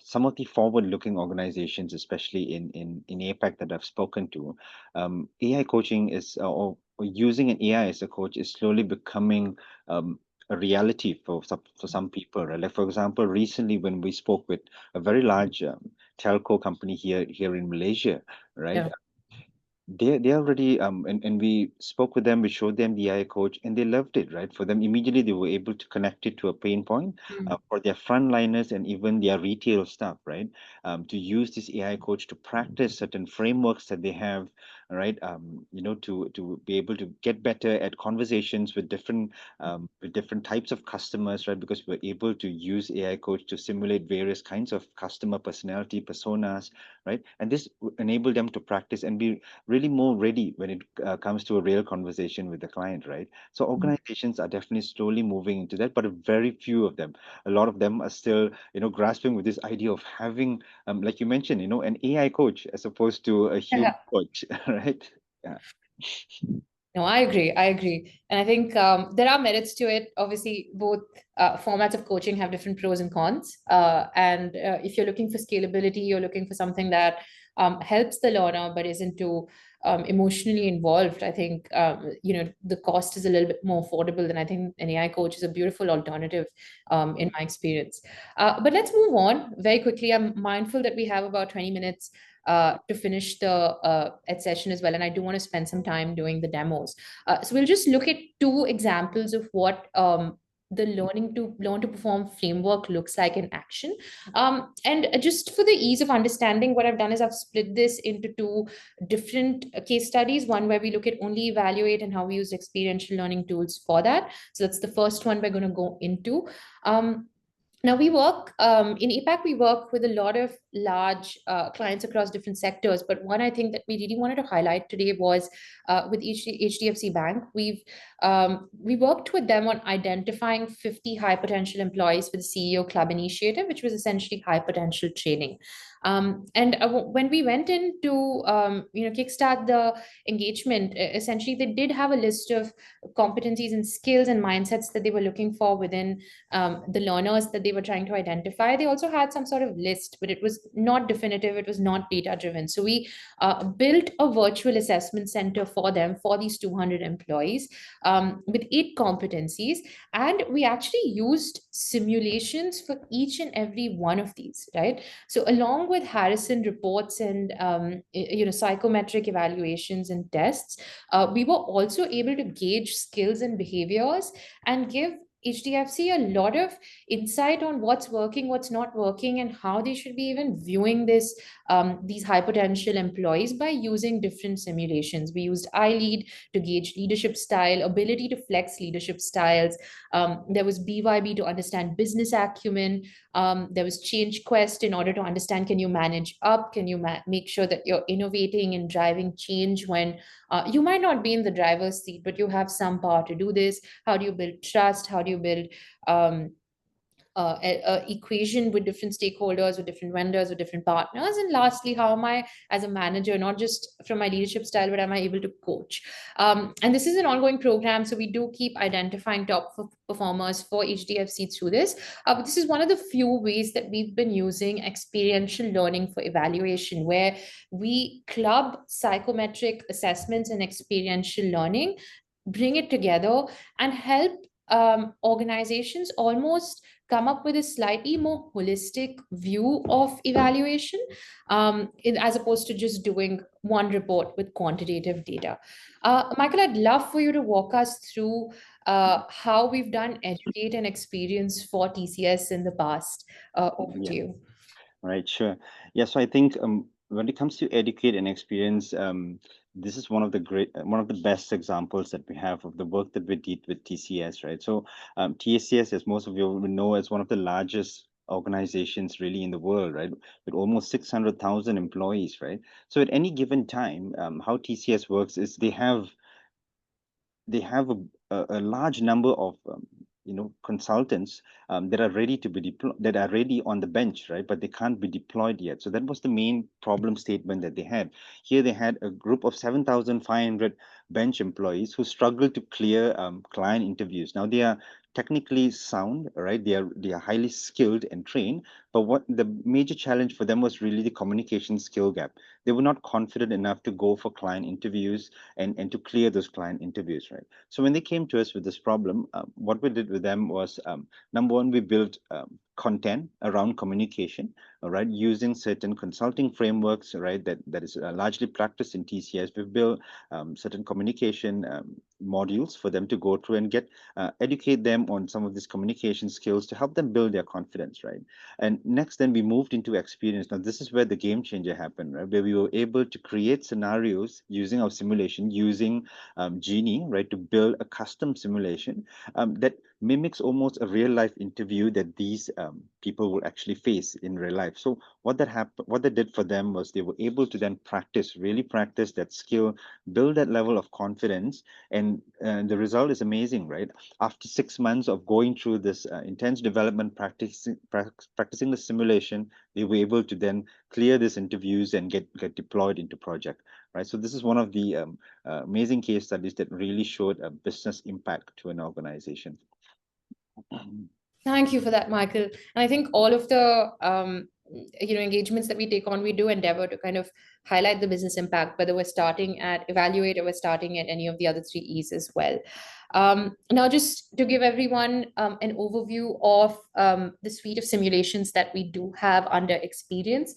some of the forward-looking organizations, especially in APAC that I've spoken to, AI coaching or using an AI as a coach is slowly becoming a reality for some people, right? Like for example, recently when we spoke with a very large telco company here in Malaysia, right? Yeah. They already and we spoke with them, we showed them the AI coach, and they loved it, right? For them, immediately they were able to connect it to a pain point for their frontliners and even their retail staff, right? To use this AI coach to practice certain frameworks that they have, right? To be able to get better at conversations with different types of customers, right? Because we're able to use AI coach to simulate various kinds of customer personality personas, right? And this enable them to practice and be really more ready when it comes to a real conversation with the client, right? So organizations are definitely slowly moving into that, but a very few of them, a lot of them are still, grasping with this idea of having, like you mentioned, an AI coach as opposed to a human coach, right? Yeah. No, I agree. I agree. And I think there are merits to it. Obviously, both formats of coaching have different pros and cons. And if you're looking for scalability, you're looking for something that helps the learner but isn't too emotionally involved. I think, the cost is a little bit more affordable than I think an AI coach is a beautiful alternative in my experience. But let's move on very quickly. I'm mindful that we have about 20 minutes to finish the ed session as well. And I do want to spend some time doing the demos. So we'll just look at two examples of what the learn to perform framework looks like in action. And just for the ease of understanding, what I've done is I've split this into two different case studies. One where we look at only evaluate and how we use experiential learning tools for that. So that's the first one we're going to go into. Now we work in APAC. We work with a lot of large clients across different sectors. But one I think that we really wanted to highlight today was with HDFC Bank. We worked with them on identifying 50 high potential employees for the CEO Club initiative, which was essentially high potential training. And when we went in to kickstart the engagement, essentially they did have a list of competencies and skills and mindsets that they were looking for within the learners that they were trying to identify. They also had some sort of list, but it was not definitive, it was not data driven. So we built a virtual assessment center for them, for these 200 employees, with 8 competencies. And we actually used simulations for each and every one of these, right? So along with Harrison reports and psychometric evaluations and tests, we were also able to gauge skills and behaviors and give HDFC a lot of insight on what's working, what's not working, and how they should be even viewing these high potential employees by using different simulations. We used iLead to gauge leadership style, ability to flex leadership styles. There was BYB to understand business acumen. There was Change Quest in order to understand, can you manage up? Can you make sure that you're innovating and driving change when you might not be in the driver's seat, but you have some power to do this? How do you build trust? How do you build um, equation with different stakeholders, with different vendors, with different partners? And lastly, how am I as a manager, not just from my leadership style, but am I able to coach? And this is an ongoing program, so we do keep identifying top performers for HDFC through this. But this is one of the few ways that we've been using experiential learning for evaluation, where we club psychometric assessments and experiential learning, bring it together, and help organizations almost come up with a slightly more holistic view of evaluation, as opposed to just doing one report with quantitative data. Michael, I'd love for you to walk us through how we've done educate and experience for TCS in the past. Over to Yeah. you. Right, sure. Yeah, so I think when it comes to educate and experience, this is one of the best examples that we have of the work that we did with TCS, right? So TCS, as most of you will know, is one of the largest organizations really in the world, right? With almost 600,000 employees, right? So at any given time, how TCS works is they have a large number of consultants that are ready to be deployed, that are ready on the bench, right, but they can't be deployed yet. So that was the main problem statement that they had. Here they had a group of 7,500 bench employees who struggled to clear client interviews. Now they are technically sound, right, they are highly skilled and trained, but what the major challenge for them was really the communication skill gap. They were not confident enough to go for client interviews and to clear those client interviews, right? So when they came to us with this problem, what we did with them was, number one, we built content around communication, all right, using certain consulting frameworks, right, that is largely practiced in TCS. We've built certain communication modules for them to go through and get educate them on some of these communication skills to help them build their confidence, right? And next, then we moved into experience. Now, this is where the game changer happened, right? Where we were able to create scenarios using our simulation, using Genie, right, to build a custom simulation that mimics almost a real life interview that these people will actually face in real life. So what that did for them was they were able to then really practice that skill, build that level of confidence, and the result is amazing, right? After 6 months of going through this intense development, practicing the simulation, they were able to then clear these interviews and get deployed into project, right? So this is one of the amazing case studies that really showed a business impact to an organization. Thank you for that, Michael. And I think all of the engagements that we take on, we do endeavor to kind of highlight the business impact, whether we're starting at evaluate or we're starting at any of the other three E's as well. Now, just to give everyone an overview of the suite of simulations that we do have under experience,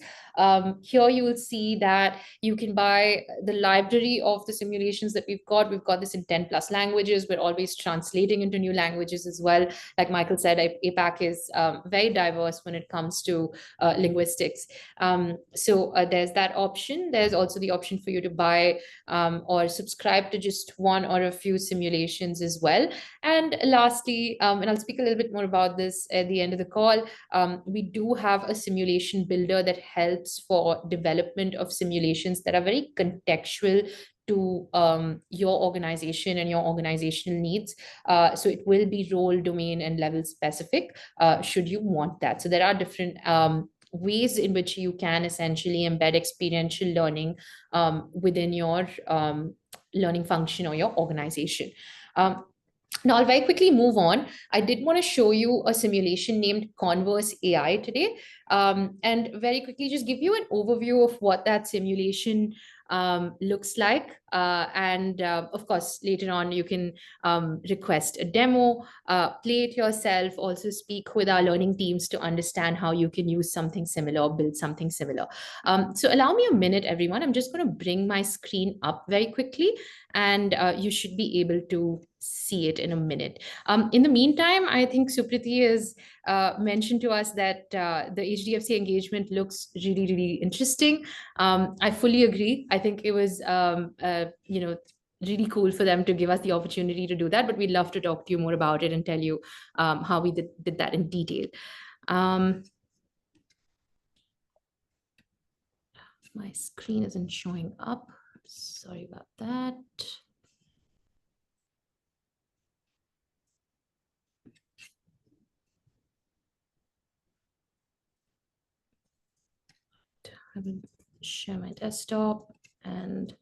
here you will see that you can buy the library of the simulations that we've got. We've got this in 10 plus languages. We're always translating into new languages as well. Like Michael said, APAC is very diverse when it comes to linguistics. So there's that option. There's also the option for you to buy or subscribe to just one or a few simulations as well. And lastly, and I'll speak a little bit more about this at the end of the call, we do have a simulation builder that helps for development of simulations that are very contextual to your organization and your organizational needs. So it will be role, domain, and level specific should you want that. So there are different ways in which you can essentially embed experiential learning within your learning function or your organization. Now, I'll very quickly move on. I did want to show you a simulation named Converse AI today, and very quickly just give you an overview of what that simulation looks like. And of course, later on, you can request a demo, play it yourself, also speak with our learning teams to understand how you can use something similar, build something similar. So allow me a minute, everyone. I'm just going to bring my screen up very quickly, and you should be able to see it in a minute. In the meantime, I think Supriti has mentioned to us that the HDFC engagement looks really, really interesting. I fully agree. I think it was, really cool for them to give us the opportunity to do that, but we'd love to talk to you more about it and tell you how we did that in detail. My screen isn't showing up. Sorry about that. I will share my desktop, and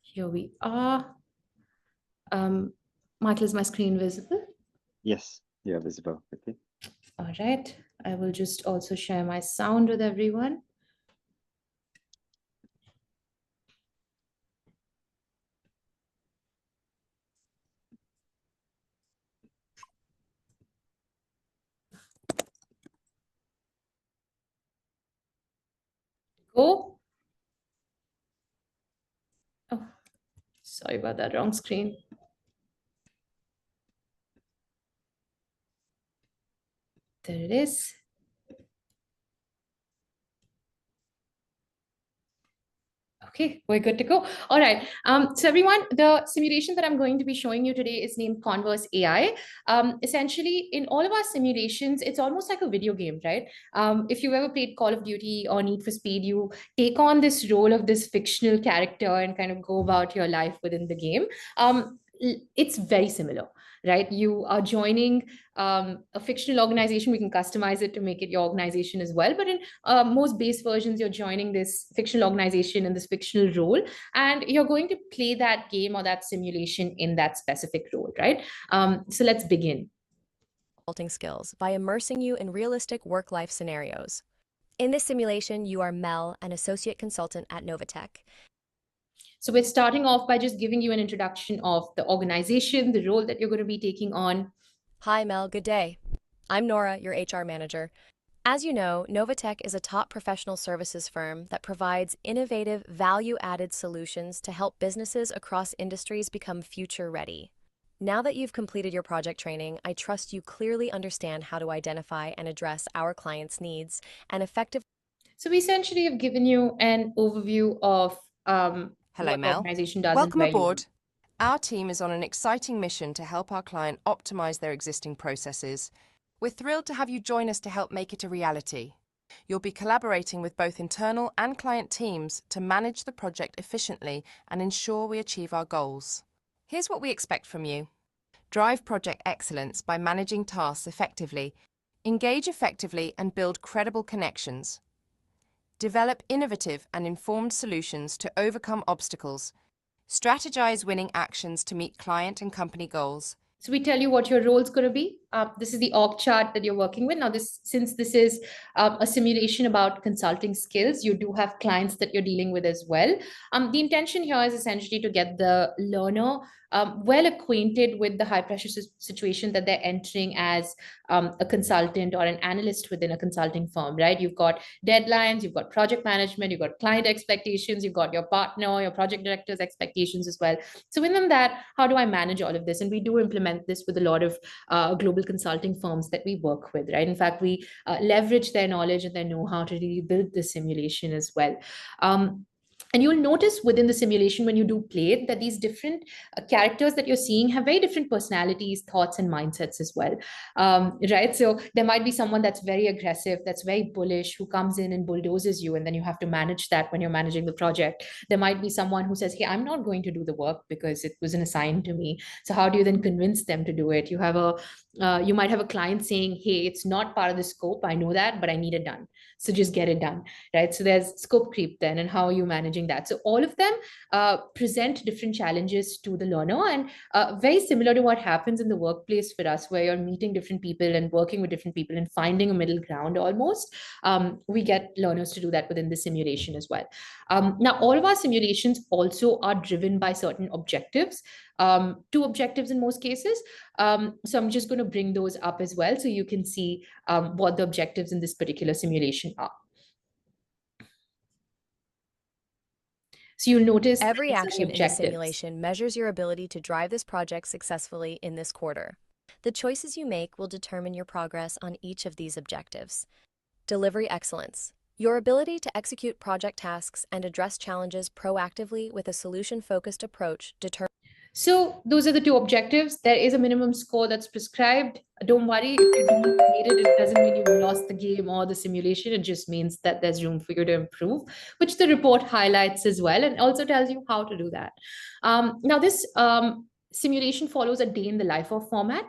here we are. Michael, is my screen visible? Yes, yeah, visible. Okay. All right. I will just also share my sound with everyone. Sorry about that, wrong screen. There it is. Okay, we're good to go. All right. So everyone, the simulation that I'm going to be showing you today is named Converse AI. Essentially, in all of our simulations, it's almost like a video game, right? If you've ever played Call of Duty or Need for Speed, you take on this role of this fictional character and kind of go about your life within the game. It's very similar, right? You are joining a fictional organization. We can customize it to make it your organization as well. But in most base versions, you're joining this fictional organization in this fictional role, and you're going to play that game or that simulation in that specific role, right? So let's begin. Consulting skills by immersing you in realistic work-life scenarios. In this simulation, you are Mel, an associate consultant at Novatech. So we're starting off by just giving you an introduction of the organization, the role that you're going to be taking on. Hi, Mel. Good day. I'm Nora, your HR manager. As you know, Novatech is a top professional services firm that provides innovative, value-added solutions to help businesses across industries become future-ready. Now that you've completed your project training, I trust you clearly understand how to identify and address our clients' needs and effectively. So we essentially have given you an overview of Hello, what the Mel. organization does and Welcome where you aboard. work. Our team is on an exciting mission to help our client optimize their existing processes. We're thrilled to have you join us to help make it a reality. You'll be collaborating with both internal and client teams to manage the project efficiently and ensure we achieve our goals. Here's what we expect from you. Drive project excellence by managing tasks effectively, engage effectively and build credible connections. Develop innovative and informed solutions to overcome obstacles. Strategize winning actions to meet client and company goals. So we tell you what your role is going to be. This is the org chart that you're working with. Now, since this is a simulation about consulting skills, you do have clients that you're dealing with as well. The intention here is essentially to get the learner well acquainted with the high pressure situation that they're entering as a consultant or an analyst within a consulting firm, right? You've got deadlines, you've got project management, you've got client expectations, you've got your partner, your project director's expectations as well. So within that, how do I manage all of this? And we do implement this with a lot of global consulting firms that we work with, right? In fact, we leverage their knowledge and their know-how to really build the simulation as well. And you'll notice within the simulation when you do play it that these different characters that you're seeing have very different personalities, thoughts, and mindsets as well, right? So there might be someone that's very aggressive, that's very bullish, who comes in and bulldozes you, and then you have to manage that when you're managing the project. There might be someone who says, hey, I'm not going to do the work because it wasn't assigned to me. So how do you then convince them to do it? You might have a client saying, hey, it's not part of the scope, I know that, but I need it done, so just get it done, right? So there's scope creep then, and how are you managing that? So all of them present different challenges to the learner, and very similar to what happens in the workplace for us, where you're meeting different people and working with different people and finding a middle ground almost. We get learners to do that within the simulation as well. Now, all of our simulations also are driven by certain objectives, two objectives in most cases. So I'm just going to bring those up as well so you can see what the objectives in this particular simulation are. So you'll notice Every these are the action in this objectives. simulation measures your ability to drive this project successfully in this quarter. The choices you make will determine your progress on each of these objectives. Delivery excellence. Your ability to execute project tasks and address challenges proactively with a solution-focused approach determines. So those are the two objectives. There is a minimum score that's prescribed. Don't worry, if you don't meet it, it doesn't mean you've lost the game or the simulation. It just means that there's room for you to improve, which the report highlights as well, and also tells you how to do that. Now, this simulation follows a day in the life of format.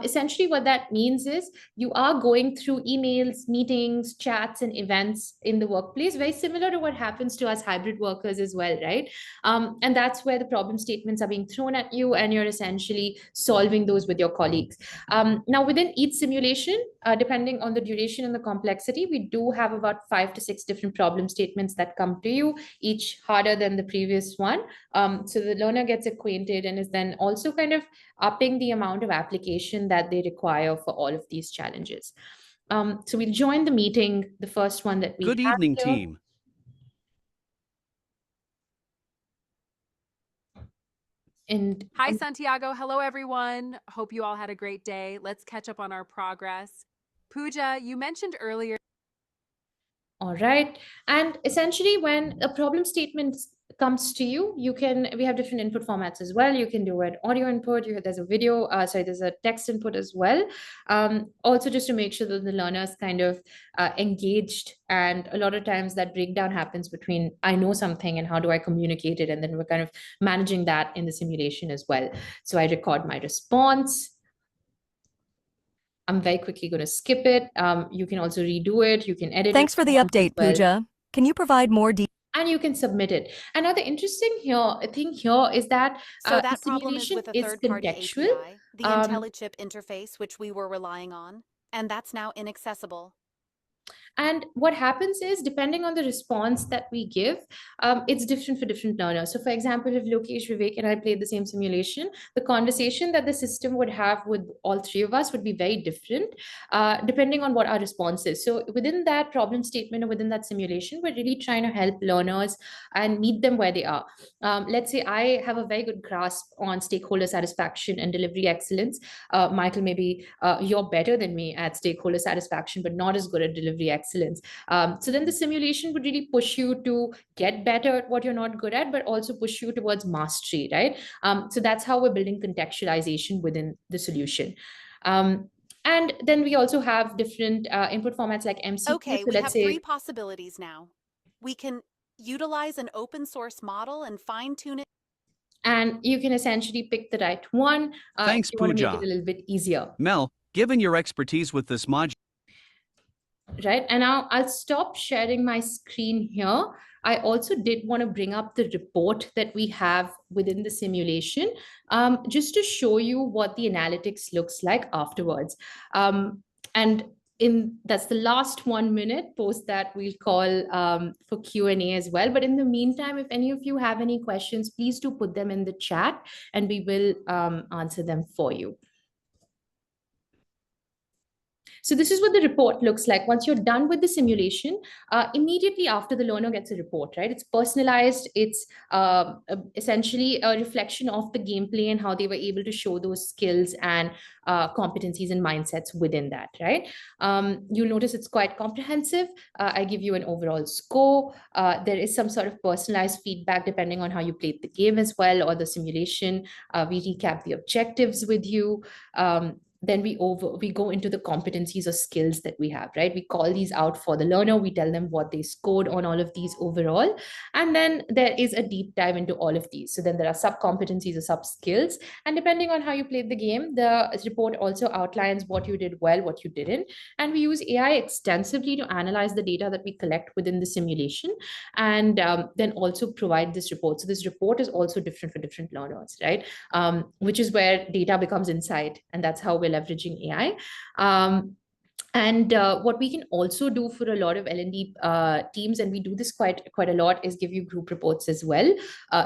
Essentially, what that means is you are going through emails, meetings, chats, and events in the workplace, very similar to what happens to us hybrid workers as well, right? And that's where the problem statements are being thrown at you, and you're essentially solving those with your colleagues. Now, within each simulation, depending on the duration and the complexity, we do have about 5 to 6 different problem statements that come to you, each harder than the previous one. So the learner gets acquainted and is then also kind of upping the amount of application that they require for all of these challenges. So we'll join the meeting, the first one that we Good have evening, here. team. And Hi, Santiago. Hello, everyone. Hope you all had a great day. Let's catch up on our progress. Pooja, you mentioned earlier. all right. And essentially, when a problem statement comes to you, we have different input formats as well. You can do an audio input, there's a video, there's a text input as well. Also, just to make sure that the learner's kind of engaged. And a lot of times that breakdown happens between I know something and how do I communicate it. And then we're kind of managing that in the simulation as well. So I record my response. I'm very quickly going to skip it. You can also redo it. You can edit it. Thanks for the update, Pooja. Can you provide more details? And you can submit it. Another interesting thing here is that So that the problem is simulation with a is third-party contextual. API, the IntelliChip interface, which we were relying on, and that's now inaccessible. And what happens is, depending on the response that we give, it's different for different learners. So for example, if Lokesh, Vivek, and I played the same simulation, the conversation that the system would have with all three of us would be very different, depending on what our response is. So within that problem statement or within that simulation, we're really trying to help learners and meet them where they are. Let's say I have a very good grasp on stakeholder satisfaction and delivery excellence. Michael, maybe you're better than me at stakeholder satisfaction, but not as good at delivery excellence. So then the simulation would really push you to get better at what you're not good at, but also push you towards mastery, right? So that's how we're building contextualization within the solution. And then we also have different input formats like MCQ. Okay, so we let's have say, 3 possibilities now. We can utilize an open source model and fine-tune it. and you can essentially pick the right one. Thanks, if you want to make Pooja. it a little bit easier. Mel, given your expertise with this module, Right. And now I'll stop sharing my screen here. I also did want to bring up the report that we have within the simulation, just to show you what the analytics looks like afterwards. And that's the last 1 minute. Post that we'll call for Q&A as well. But in the meantime, if any of you have any questions, please do put them in the chat and we will answer them for you. So this is what the report looks like. Once you're done with the simulation, immediately after the learner gets a report, right? It's personalized. It's essentially a reflection of the gameplay and how they were able to show those skills and competencies and mindsets within that, right? You'll notice it's quite comprehensive. I give you an overall score. There is some sort of personalized feedback depending on how you played the game as well, or the simulation. We recap the objectives with you. Then we go into the competencies or skills that we have, right? We call these out for the learner. We tell them what they scored on all of these overall. And then there is a deep dive into all of these. So then there are sub competencies or sub skills. And depending on how you played the game, the report also outlines what you did well, what you didn't. And we use AI extensively to analyze the data that we collect within the simulation, and then also provide this report. So this report is also different for different learners, right? Which is where data becomes insight. And that's how we're leveraging AI. And what we can also do for a lot of L&D teams, and we do this quite a lot, is give you group reports as well.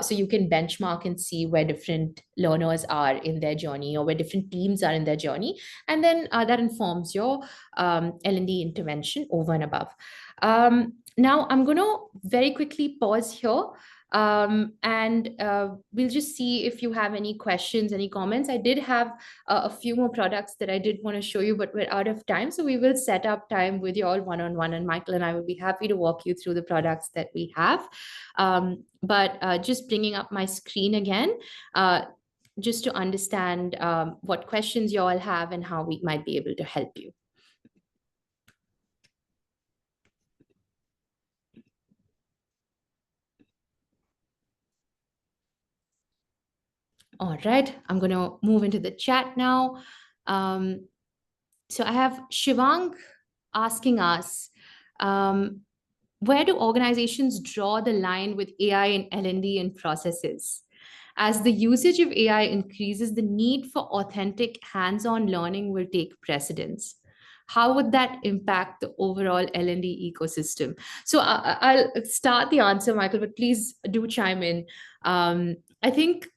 So you can benchmark and see where different learners are in their journey, or where different teams are in their journey. And then that informs your L&D intervention over and above. Now, I'm going to very quickly pause here. And we'll just see if you have any questions, any comments. I did have a few more products that I did want to show you, but we're out of time. So we will set up time with you all one-on-one, and Michael and I will be happy to walk you through the products that we have. But just bringing up my screen again, just to understand what questions you all have and how we might be able to help you. All right, I'm going to move into the chat now. So I have Shivang asking us, where do organizations draw the line with AI and L&D and processes? As the usage of AI increases, the need for authentic hands-on learning will take precedence. How would that impact the overall L&D ecosystem? So I'll start the answer, Michael, but please do chime in. I think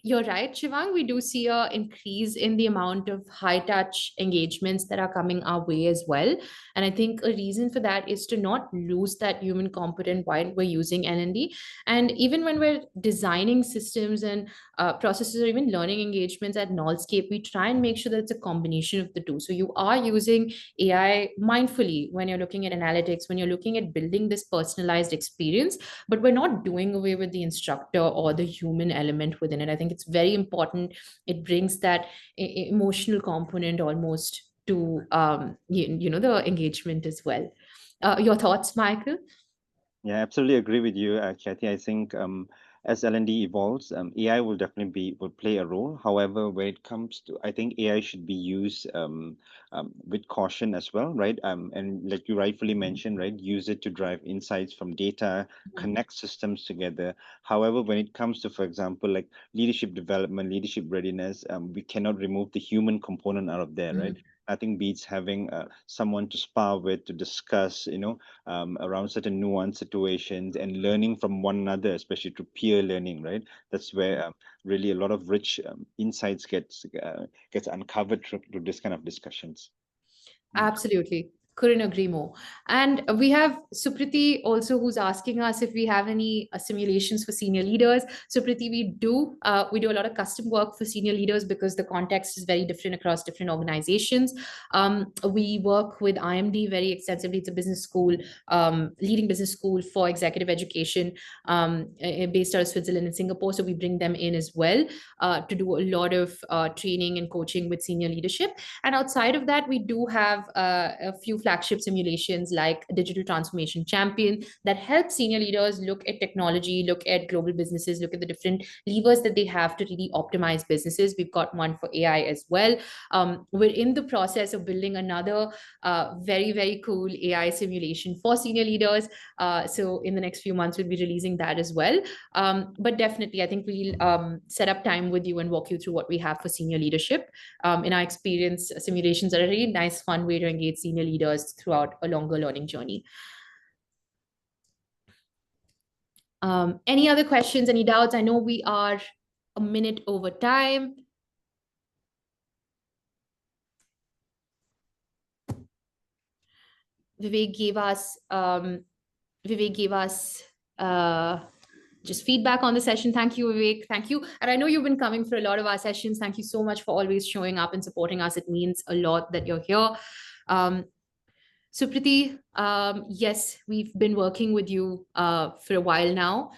You're right, Shivang. We do see a increase in the amount of high touch engagements that are coming our way as well. And I think a reason for that is to not lose that human component while we're using L&D. And even when we're designing systems and processes or even learning engagements at Noldscape, we try and make sure that it's a combination of the two. So you are using AI mindfully when you're looking at analytics, when you're looking at building this personalized experience, but we're not doing away with the instructor or the human element within it. I think it's very important. It brings that emotional component almost to the engagement as well. Your thoughts, Michael? Yeah, absolutely agree with you, Kathy. I think as L&D evolves, AI will definitely will play a role. However, when it comes to, I think AI should be used with caution as well, right? And like you rightfully mentioned, right, use it to drive insights from data, connect systems together. However, when it comes to, for example, like leadership development, leadership readiness, we cannot remove the human component out of there, right? Mhm. Nothing beats having someone to spar with, to discuss, around certain nuanced situations and learning from one another, especially through peer learning, right? That's where really a lot of rich insights gets uncovered through this kind of discussions. Absolutely. Couldn't agree more. And we have Supriti also, who's asking us if we have any simulations for senior leaders. Supriti, we do. We do a lot of custom work for senior leaders because the context is very different across different organizations. We work with IMD very extensively. It's a business school, leading business school for executive education, based out of Switzerland and Singapore. So we bring them in as well to do a lot of training and coaching with senior leadership. And outside of that, we do have a few flagship simulations like Digital Transformation Champion that helps senior leaders look at technology, look at global businesses, look at the different levers that they have to really optimize businesses. We've got one for AI as well. We're in the process of building another very, very cool AI simulation for senior leaders. So in the next few months, we'll be releasing that as well. But definitely, I think we'll set up time with you and walk you through what we have for senior leadership. In our experience, simulations are a really nice, fun way to engage senior leaders throughout a longer learning journey. Any other questions, any doubts? I know we are a minute over time. Vivek gave us uh, just feedback on the session. Thank you, Vivek. Thank you. And I know you've been coming for a lot of our sessions. Thank you so much for always showing up and supporting us. It means a lot that you're here. Supriti, yes, we've been working with you for a while now.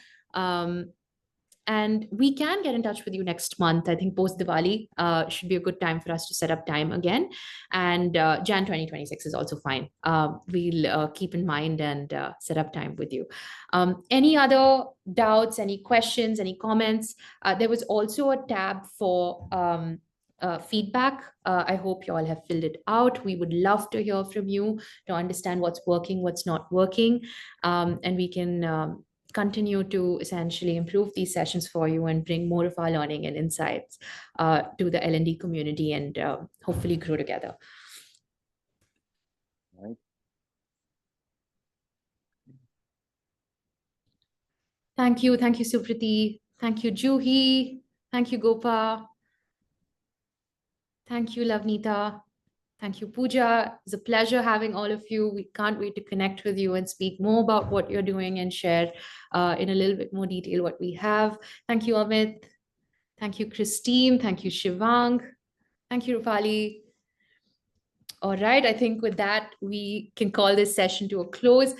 And we can get in touch with you next month. I think post Diwali should be a good time for us to set up time again. And Jan 2026 is also fine. We'll keep in mind and set up time with you. Any other doubts, any questions, any comments? There was also a tab for feedback. I hope you all have filled it out. We would love to hear from you to understand what's working, what's not working, and we can continue to essentially improve these sessions for you and bring more of our learning and insights to the L&D community and hopefully grow together. Right. Thank you. Thank you, Supriti. Thank you, Juhi. Thank you, Gopa. Thank you, Lavnita. Thank you, Pooja. It's a pleasure having all of you. We can't wait to connect with you and speak more about what you're doing and share in a little bit more detail what we have. Thank you, Amit. Thank you, Christine. Thank you, Shivang. Thank you, Rupali. All right, I think with that, we can call this session to a close.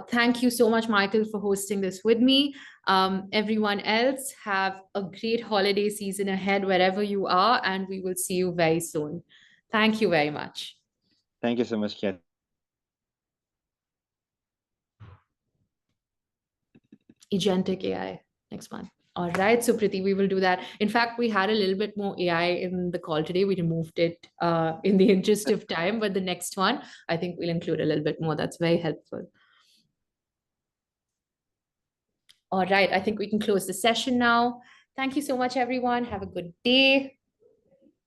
Thank you so much, Michael, for hosting this with me. Everyone else, have a great holiday season ahead wherever you are, and we will see you very soon. Thank you very much. Thank you so much, Kathy. Agentic AI next month. All right, so Priti, we will do that. In fact, we had a little bit more AI in the call today. We removed it in the interest of time, but the next one, I think we'll include a little bit more. That's very helpful. All right, I think we can close the session now. Thank you so much, everyone. Have a good day.